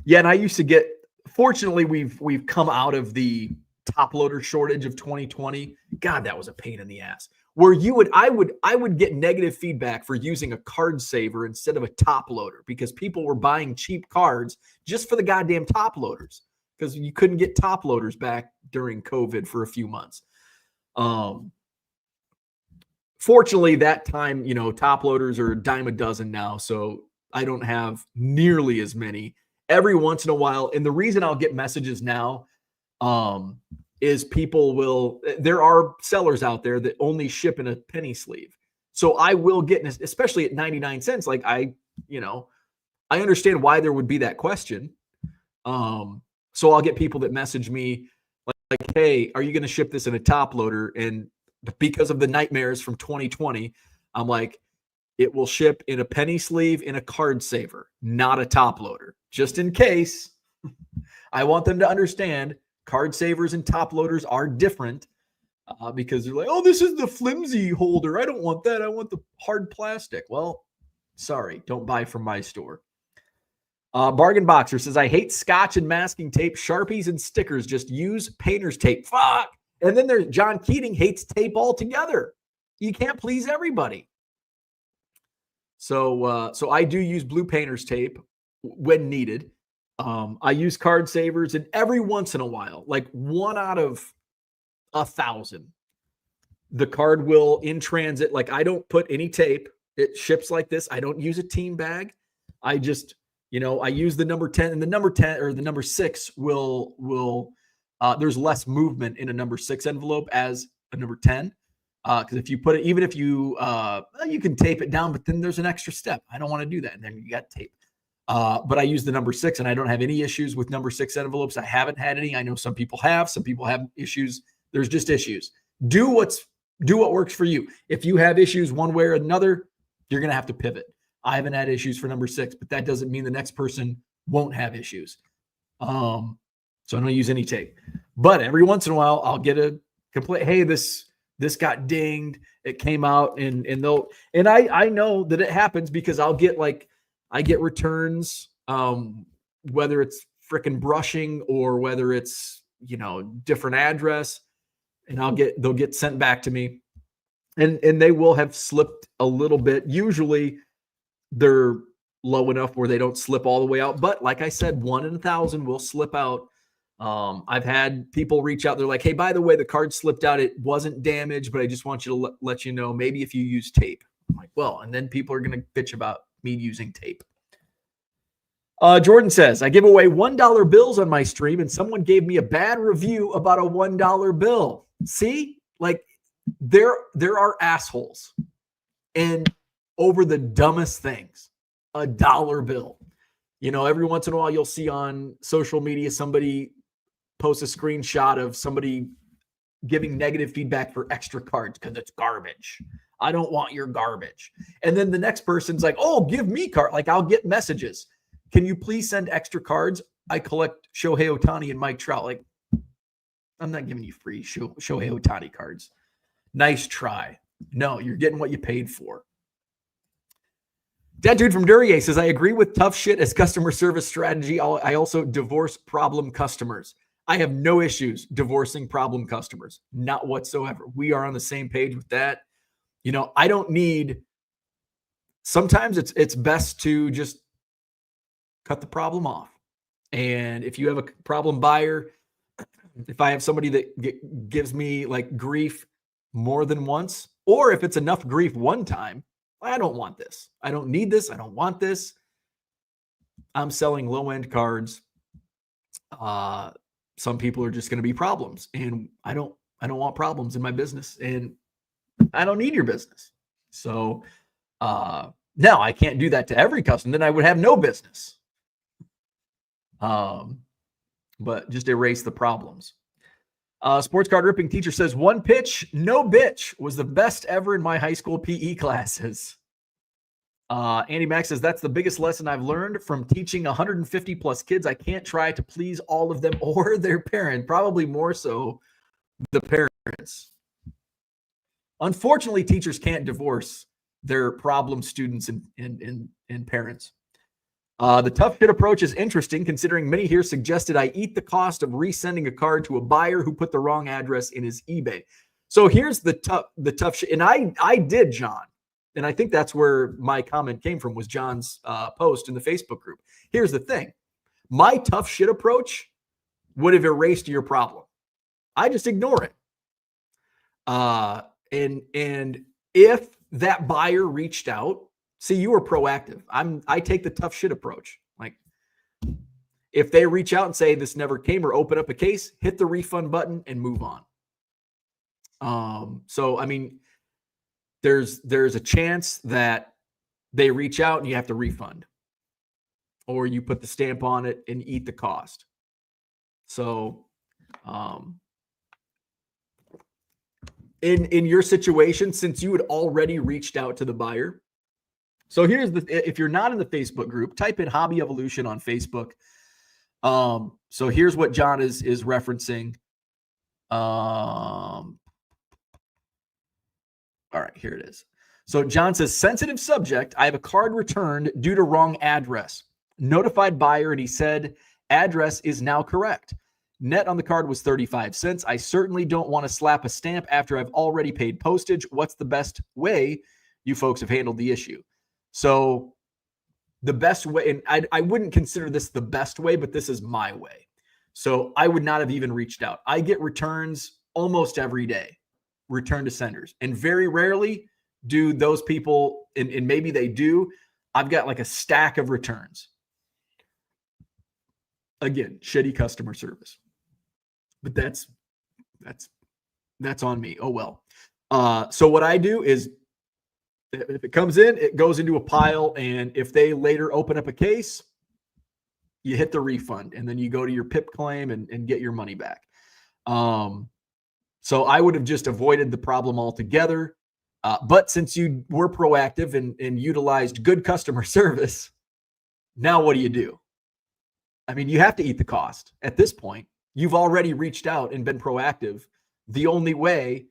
Yeah, and I used to get, fortunately, we've come out of the top loader shortage of 2020. God, that was a pain in the ass. Where I would get negative feedback for using a card saver instead of a top loader, because people were buying cheap cards just for the goddamn top loaders, because you couldn't get top loaders back during COVID for a few months. Fortunately, that time, top loaders are a dime a dozen now, so I don't have nearly as many. Every once in a while, and the reason I'll get messages now is there are sellers out there that only ship in a penny sleeve. So I will get, especially at 99 cents, like I understand why there would be that question. So I'll get people that message me like, hey, are you going to ship this in a top loader? And because of the nightmares from 2020, I'm like, it will ship in a penny sleeve in a card saver, not a top loader. Just in case, I want them to understand card savers and top loaders are different, because they're like, oh, this is the flimsy holder. I don't want that. I want the hard plastic. Well, sorry, don't buy from my store. Bargain Boxer says, I hate scotch and masking tape, Sharpies and stickers. Just use painter's tape. Fuck. And then there's John Keating hates tape altogether. You can't please everybody. So I do use blue painter's tape when needed. I use card savers, and every once in a while, like 1 out of 1,000, the card will in transit. Like, I don't put any tape. It ships like this. I don't use a team bag. I just, I use the number 10, and the number 10 or the number 6 will there's less movement in a number 6 envelope as a number 10. Because if you put it, even if you can tape it down, but then there's an extra step. I don't want to do that. And then you got tape. But I use the number 6, and I don't have any issues with number 6 envelopes. I haven't had any. I know some people have. Some people have issues. There's just issues. Do what works for you. If you have issues one way or another, you're going to have to pivot. I haven't had issues for number 6, but that doesn't mean the next person won't have issues. So I don't use any tape. But every once in a while, I'll get a complaint. Hey, this got dinged. It came out, and I know that it happens because I get returns, whether it's freaking brushing or whether it's, different address, and they'll get sent back to me, and they will have slipped a little bit. Usually they're low enough where they don't slip all the way out. But like I said, 1 in 1,000 will slip out. I've had people reach out. They're like, hey, by the way, the card slipped out. It wasn't damaged, but I just want you to let you know, maybe if you use tape. I'm like, well, and then people are going to bitch about me using tape. Jordan says, I give away $1 bills on my stream, and someone gave me a bad review about a $1 bill. See, like there are assholes, and over the dumbest things, a $1 bill. Every once in a while you'll see on social media somebody post a screenshot of somebody giving negative feedback for extra cards because it's garbage. I don't want your garbage. And then the next person's like, oh, give me card. Like, I'll get messages. Can you please send extra cards? I collect Shohei Ohtani and Mike Trout. Like, I'm not giving you free Shohei Ohtani cards. Nice try. No, you're getting what you paid for. That dude from Duryea says, I agree with tough shit as customer service strategy. I also divorce problem customers. I have no issues divorcing problem customers. Not whatsoever. We are on the same page with that. I don't need, sometimes it's best to just cut the problem off. And if you have a problem buyer, if I have somebody that gives me like grief more than once, or if it's enough grief one time, I don't want this. I don't need this. I don't want this. I'm selling low-end cards. Some people are just going to be problems, and I don't want problems in my business, and I don't need your business. So no, I can't do that to every customer. Then I would have no business. But just erase the problems. Sports card ripping teacher says, one pitch, no bitch was the best ever in my high school PE classes. Andy Mack says, that's the biggest lesson I've learned from teaching 150 plus kids. I can't try to please all of them or their parent, probably more so the parents. Unfortunately, teachers can't divorce their problem students and parents. The tough shit approach is interesting, considering many here suggested I eat the cost of resending a card to a buyer who put the wrong address in his eBay. So here's the tough shit. And I did, John. And I think that's where my comment came from, was John's post in the Facebook group. Here's the thing. My tough shit approach would have erased your problem. I just ignore it. And if that buyer reached out, see, you were proactive. I take the tough shit approach. Like, if they reach out and say this never came, or open up a case, hit the refund button and move on. So I mean, there's a chance that they reach out and you have to refund, or you put the stamp on it and eat the cost. So in your situation, since you had already reached out to the buyer. So if you're not in the Facebook group, type in Hobby Evolution on Facebook. So here's what John is referencing. All right, here it is. So John says, sensitive subject. I have a card returned due to wrong address. Notified buyer, and he said address is now correct. Net on the card was 35 cents. I certainly don't want to slap a stamp after I've already paid postage. What's the best way you folks have handled the issue? So the best way, and I wouldn't consider this the best way, but this is my way. So I would not have even reached out. I get returns almost every day, return to senders. And very rarely do those people, and maybe they do, I've got like a stack of returns. Again, shitty customer service. But that's on me. Oh well. So what I do is, if it comes in, it goes into a pile, and if they later open up a case, you hit the refund, and then you go to your PIP claim and get your money back. So I would have just avoided the problem altogether. But since you were proactive and utilized good customer service, now what do? I mean, you have to eat the cost at this point. You've already reached out and been proactive. The only way,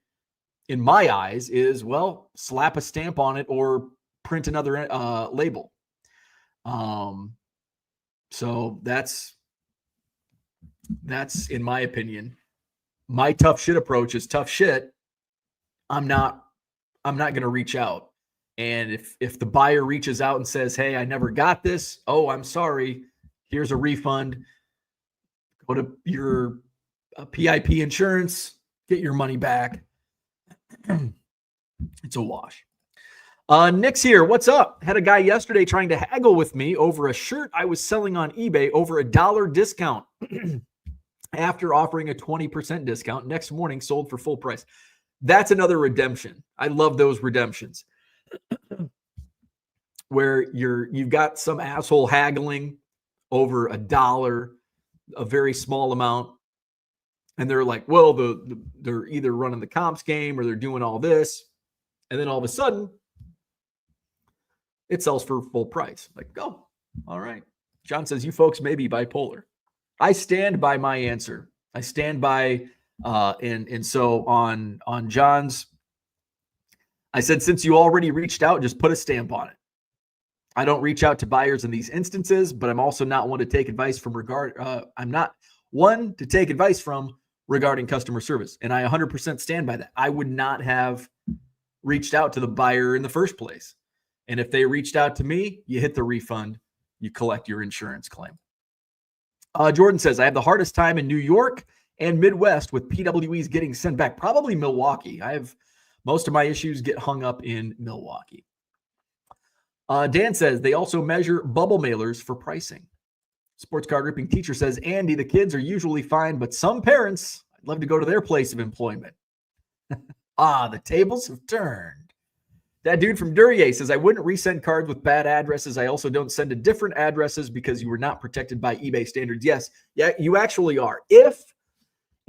in my eyes, is, well, slap a stamp on it or print another label. So that's in my opinion. My tough shit approach is tough shit. I'm not going to reach out. And if the buyer reaches out and says, "Hey, I never got this. Oh, I'm sorry. Here's a refund. Go to your PIP insurance, get your money back." It's a wash. Nick's here. What's up? Had a guy yesterday trying to haggle with me over a shirt I was selling on eBay over $1 discount after offering a 20% discount. Next morning, sold for full price. That's another redemption. I love those redemptions where you've got some asshole haggling over $1, a very small amount. And they're like, well, they're either running the comps game or they're doing all this. And then all of a sudden, it sells for full price. Like, oh, all right. John says, you folks may be bipolar. I stand by my answer. I stand by, and so on John's, I said, since you already reached out, just put a stamp on it. I don't reach out to buyers in these instances, but I'm also not one to take advice from I'm not one to take advice from regarding customer service. And I 100% stand by that. I would not have reached out to the buyer in the first place. And if they reached out to me, you hit the refund, you collect your insurance claim. Jordan says, I have the hardest time in New York and Midwest with PWEs getting sent back. Probably Milwaukee. Most of my issues get hung up in Milwaukee. Dan says, they also measure bubble mailers for pricing. Sports card ripping teacher says, Andy, the kids are usually fine, but some parents, I'd love to go to their place of employment. The tables have turned. That dude from Duryea says, I wouldn't resend cards with bad addresses. I also don't send to different addresses because you were not protected by eBay standards. Yes, yeah, you actually are. If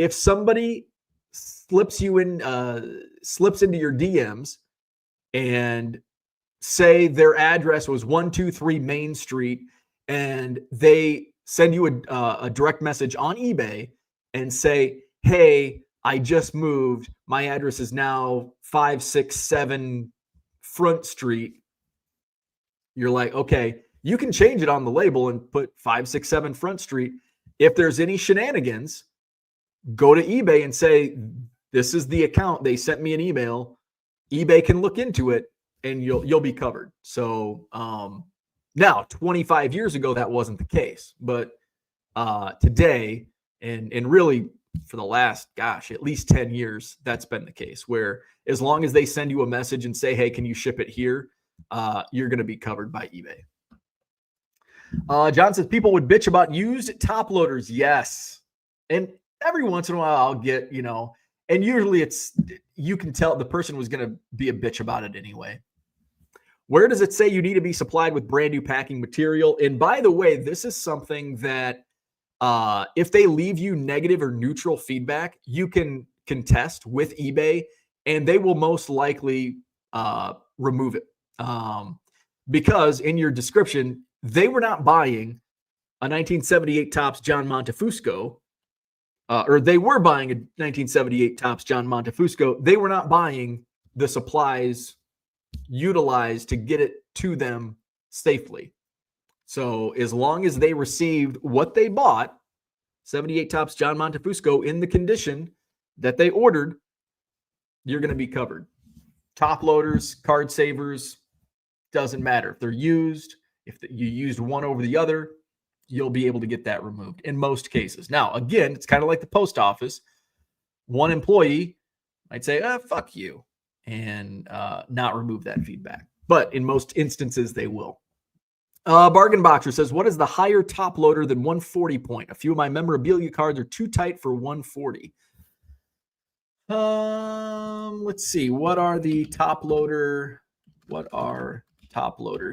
somebody slips into your DMs and say their address was 123 Main Street and they send you a direct message on eBay and say, hey, I just moved. My address is now 567 Front Street. You're like, okay, you can change it on the label and put 567 Front Street. If there's any shenanigans, go to eBay and say, this is the account. They sent me an email. eBay can look into it and you'll be covered. So now 25 years ago, that wasn't the case, but today and really for the last, at least 10 years, that's been the case where as long as they send you a message and say, hey, can you ship it here? You're going to be covered by eBay. John says people would bitch about used top loaders. Yes. And every once in a while I'll get, and usually you can tell the person was going to be a bitch about it anyway. Where does it say you need to be supplied with brand new packing material? And by the way, this is something that if they leave you negative or neutral feedback, you can contest with eBay and they will most likely remove it. Because in your description, they were not buying a 1978 Topps John Montefusco, or they were buying a 1978 Topps John Montefusco. They were not buying the supplies utilized to get it to them safely. So as long as they received what they bought, 78 Topps John Montefusco in the condition that they ordered, you're going to be covered. Top loaders, card savers, doesn't matter. If they're used, If you used one over the other, you'll be able to get that removed in most cases. Now, again, it's kind of like the post office. One employee might say, fuck you, and not remove that feedback. But in most instances, they will. Bargain Boxer says, what is the higher top loader than 140 point? A few of my memorabilia cards are too tight for 140. Let's see. What are top loader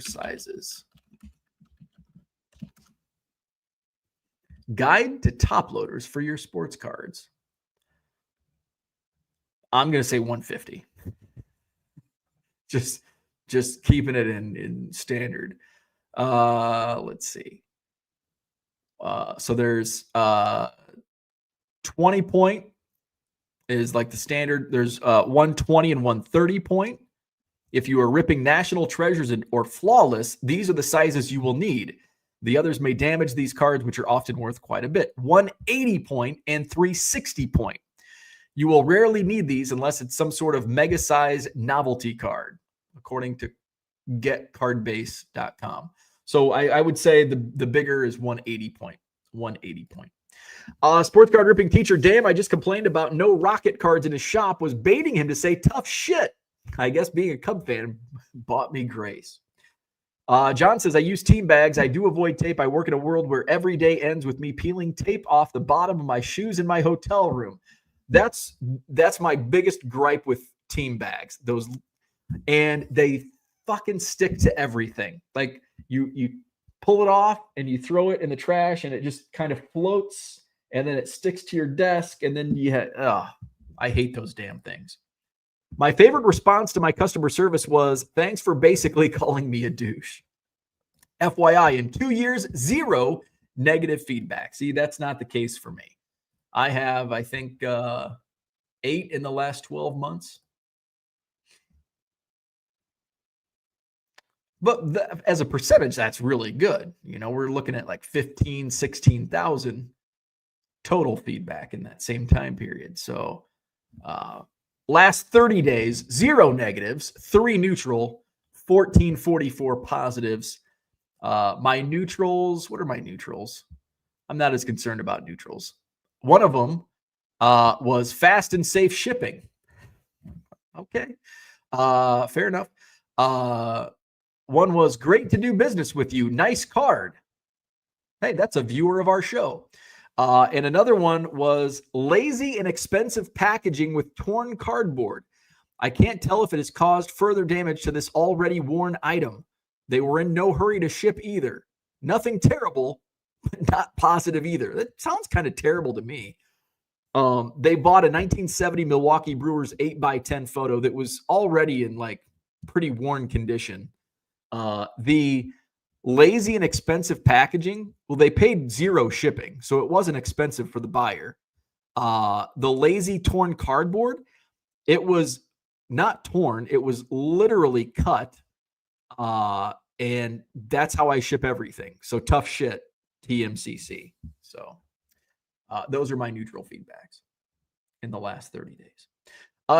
sizes? Guide to top loaders for your sports cards. I'm going to say 150. Just keeping it in standard. Let's see. So there's 20 point is like the standard. There's 120 and 130 point. If you are ripping national treasures or flawless, these are the sizes you will need. The others may damage these cards, which are often worth quite a bit. 180 point and 360 point. You will rarely need these unless it's some sort of mega size novelty card, according to getcardbase.com. So I would say the bigger is 180 point. 180 point. Sports card ripping teacher, damn, I just complained about no Rocket cards in his shop, was baiting him to say tough shit. I guess being a Cub fan bought me grace. John says, I use team bags. I do avoid tape. I work in a world where every day ends with me peeling tape off the bottom of my shoes in my hotel room. That's my biggest gripe with team bags. Those, and they fucking stick to everything. Like you pull it off and you throw it in the trash and it just kind of floats and then it sticks to your desk and then I hate those damn things. My favorite response to my customer service was, thanks for basically calling me a douche. FYI, in 2 years, 0 negative feedback. See, that's not the case for me. I have, I think, 8 in the last 12 months. But as a percentage, that's really good. You know, we're looking at like 15, 16,000 total feedback in that same time period. So last 30 days, 0 negatives, 3 neutral, 1444 positives. My neutrals, what are my neutrals? I'm not as concerned about neutrals. One of them was fast and safe shipping. Okay. Fair enough. One was great to do business with you. Nice card. Hey, that's a viewer of our show. And another one was lazy and expensive packaging with torn cardboard. I can't tell if it has caused further damage to this already worn item. They were in no hurry to ship either. Nothing terrible, but not positive either. That sounds kind of terrible to me. They bought a 1970 Milwaukee Brewers 8x10 photo that was already in like pretty worn condition. The lazy and expensive packaging, well, they paid 0 shipping, so it wasn't expensive for the buyer. The lazy torn cardboard, it was not torn, it was literally cut. And that's how I ship everything. So tough shit, TMCC. So those are my neutral feedbacks in the last 30 days.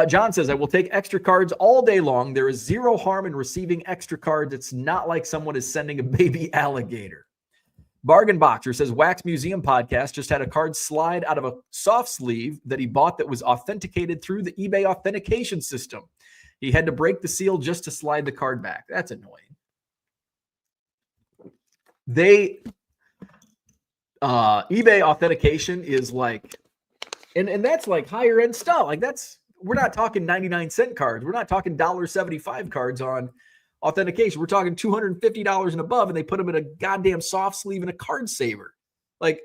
John says, I will take extra cards all day long. There is 0 harm in receiving extra cards. It's not like someone is sending a baby alligator. Bargain Boxer says, Wax Museum Podcast just had a card slide out of a soft sleeve that he bought that was authenticated through the eBay authentication system. He had to break the seal just to slide the card back. That's annoying. eBay authentication is like, and that's like higher end stuff. Like we're not talking 99-cent cards. We're not talking $1.75 cards on authentication. We're talking $250 and above, and they put them in a goddamn soft sleeve and a card saver. Like,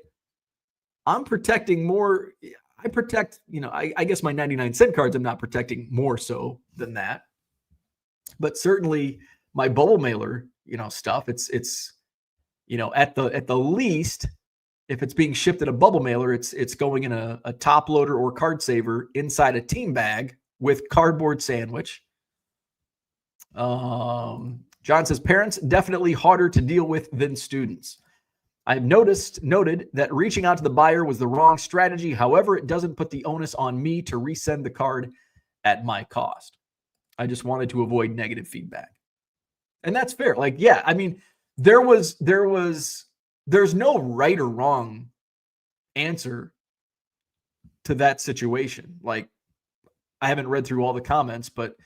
I'm protecting more. I protect, I guess my 99-cent cards, I'm not protecting more so than that. But certainly my bubble mailer, stuff, it's at the least, if it's being shipped in a bubble mailer, it's going in a top loader or card saver inside a team bag with cardboard sandwich. John says, parents definitely harder to deal with than students. I've noted that reaching out to the buyer was the wrong strategy. However, it doesn't put the onus on me to resend the card at my cost. I just wanted to avoid negative feedback. And that's fair. Like, yeah, I mean, there's no right or wrong answer to that situation. Like, I haven't read through all the comments, but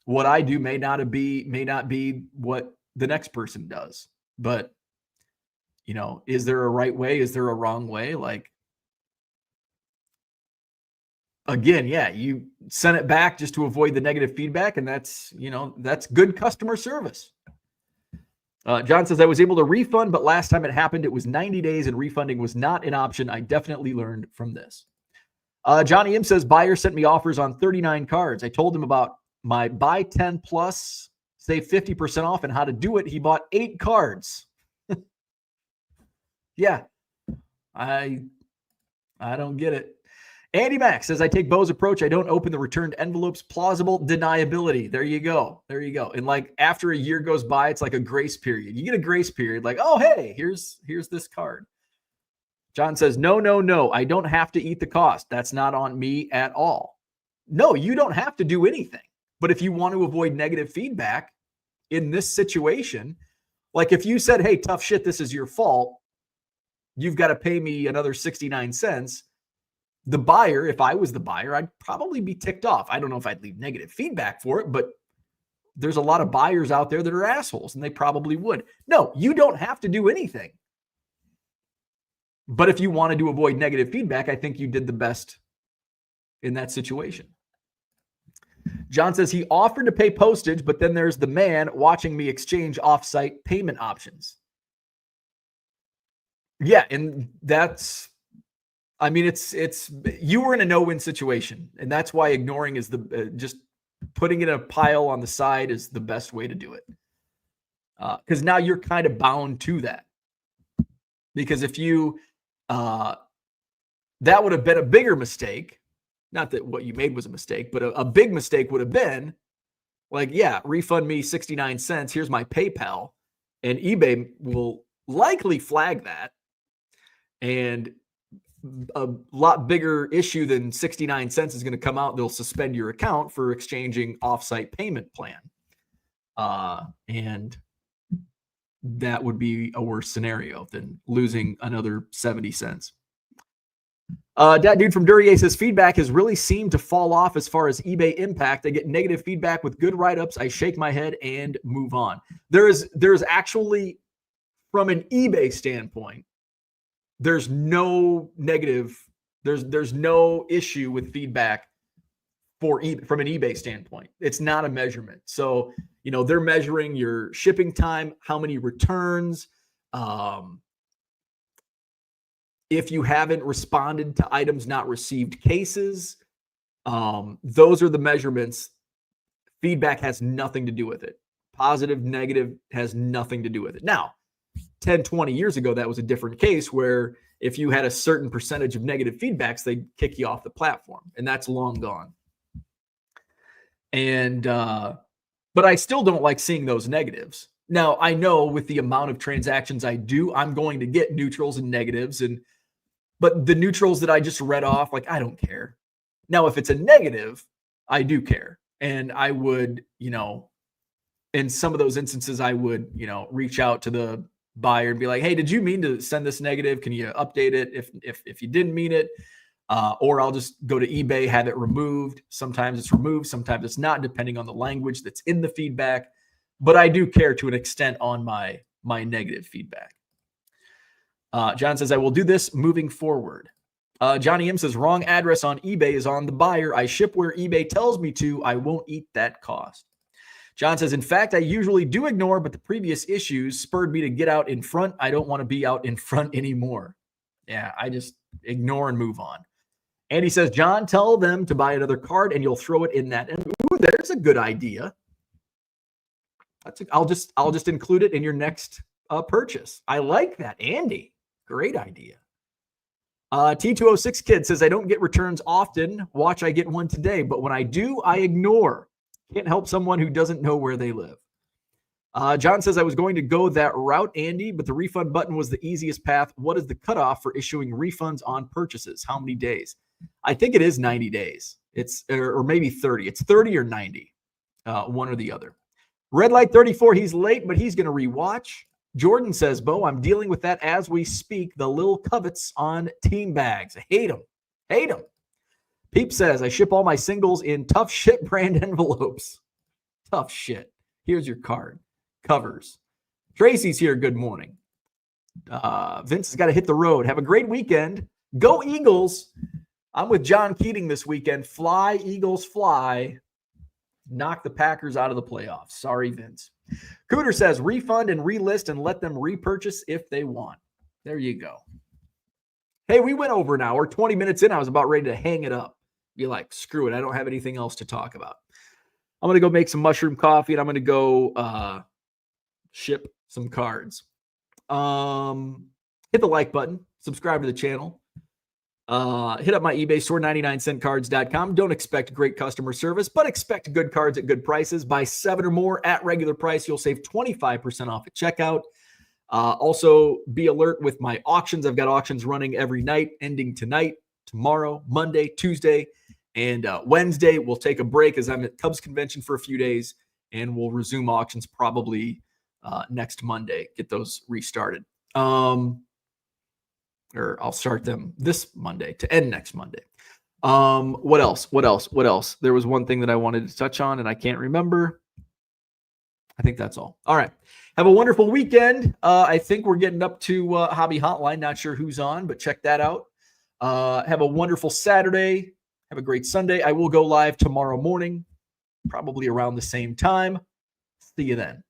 what I do may not be what the next person does. But, is there a right way? Is there a wrong way? Like, again, yeah, you send it back just to avoid the negative feedback, and that's good customer service. John says, I was able to refund, but last time it happened, it was 90 days and refunding was not an option. I definitely learned from this. Johnny M says, buyer sent me offers on 39 cards. I told him about my buy 10 plus, save 50% off, and how to do it. He bought 8 cards. Yeah, I don't get it. Andy Max says, I take Bo's approach. I don't open the returned envelopes. Plausible deniability. There you go. And like after a year goes by, it's like a grace period. You get a grace period like, oh, hey, here's this card. John says, no. I don't have to eat the cost. That's not on me at all. No, you don't have to do anything. But if you want to avoid negative feedback in this situation, like if you said, hey, tough shit, this is your fault, you've got to pay me another 69 cents. The buyer, if I was the buyer, I'd probably be ticked off. I don't know if I'd leave negative feedback for it, but there's a lot of buyers out there that are assholes, and they probably would. No, you don't have to do anything. But if you wanted to avoid negative feedback, I think you did the best in that situation. John says he offered to pay postage, but then there's the man watching me exchange off-site payment options. Yeah, and it's you were in a no-win situation, and that's why ignoring is just putting it in a pile on the side is the best way to do it. Because now you're kind of bound to that. Because if you, that would have been a bigger mistake. Not that what you made was a mistake, but a big mistake would have been like, yeah, refund me 69 cents. Here's my PayPal. And eBay will likely flag that. And a lot bigger issue than 69 cents is going to come out. They'll suspend your account for exchanging offsite payment plan. And that would be a worse scenario than losing another 70 cents. That dude from Duryea says feedback has really seemed to fall off as far as eBay impact. I get negative feedback with good write-ups. I shake my head and move on. There's actually, from an eBay standpoint, there's no negative, there's no issue with feedback from an eBay standpoint. It's not a measurement. So, they're measuring your shipping time, how many returns, if you haven't responded to items not received cases, those are the measurements. Feedback has nothing to do with it. Positive, negative has nothing to do with it. Now, 10, 20 years ago, that was a different case where if you had a certain percentage of negative feedbacks, they'd kick you off the platform, and that's long gone. And, but I still don't like seeing those negatives. Now, I know with the amount of transactions I do, I'm going to get neutrals and negatives, but the neutrals that I just read off, like, I don't care. Now, if it's a negative, I do care. And I would, in some of those instances, I would, reach out to the buyer and be like, hey, did you mean to send this negative? Can you update it if you didn't mean it? Or I'll just go to eBay, have it removed. Sometimes it's removed, sometimes it's not, depending on the language that's in the feedback. But I do care to an extent on my negative feedback. John says, I will do this moving forward. Johnny M says, wrong address on eBay is on the buyer. I ship where eBay tells me to. I won't eat that cost. John says, in fact, I usually do ignore, but the previous issues spurred me to get out in front. I don't want to be out in front anymore. Yeah, I just ignore and move on. And he says, John, tell them to buy another card and you'll throw it in that. And ooh, there's a good idea. I'll just include it in your next purchase. I like that, Andy. Great idea. T206 Kid says, I don't get returns often. Watch, I get one today. But when I do, I ignore. Can't help someone who doesn't know where they live. John says, I was going to go that route, Andy, but the refund button was the easiest path. What is the cutoff for issuing refunds on purchases? How many days? I think it is 90 days. Or maybe 30. It's 30 or 90, one or the other. Red Light 34, he's late, but he's going to rewatch. Jordan says, Bo, I'm dealing with that as we speak. The Lil Covets on team bags. I hate them. Hate them. Peep says, I ship all my singles in tough shit brand envelopes. Tough shit. Here's your card. Covers. Tracy's here. Good morning. Vince has got to hit the road. Have a great weekend. Go Eagles. I'm with John Keating this weekend. Fly, Eagles, fly. Knock the Packers out of the playoffs. Sorry, Vince. Cooter says, refund and relist and let them repurchase if they want. There you go. Hey, we went over an hour. 20 minutes in, I was about ready to hang it up. Be like, screw it. I don't have anything else to talk about. I'm going to go make some mushroom coffee, and I'm going to go ship some cards. Hit the like button. Subscribe to the channel. Hit up my eBay store, 99centcards.com. Don't expect great customer service, but expect good cards at good prices. Buy 7 or more at regular price. You'll save 25% off at checkout. Also, be alert with my auctions. I've got auctions running every night, ending tonight, tomorrow, Monday, Tuesday, and Wednesday. We'll take a break as I'm at Cubs convention for a few days, and we'll resume auctions probably next Monday. Get those restarted. Or I'll start them this Monday to end next Monday. What else? There was one thing that I wanted to touch on, and I can't remember. I think that's all. All right. Have a wonderful weekend. I think we're getting up to Hobby Hotline. Not sure who's on, but check that out. Have a wonderful Saturday. Have a great Sunday. I will go live tomorrow morning, probably around the same time. See you then.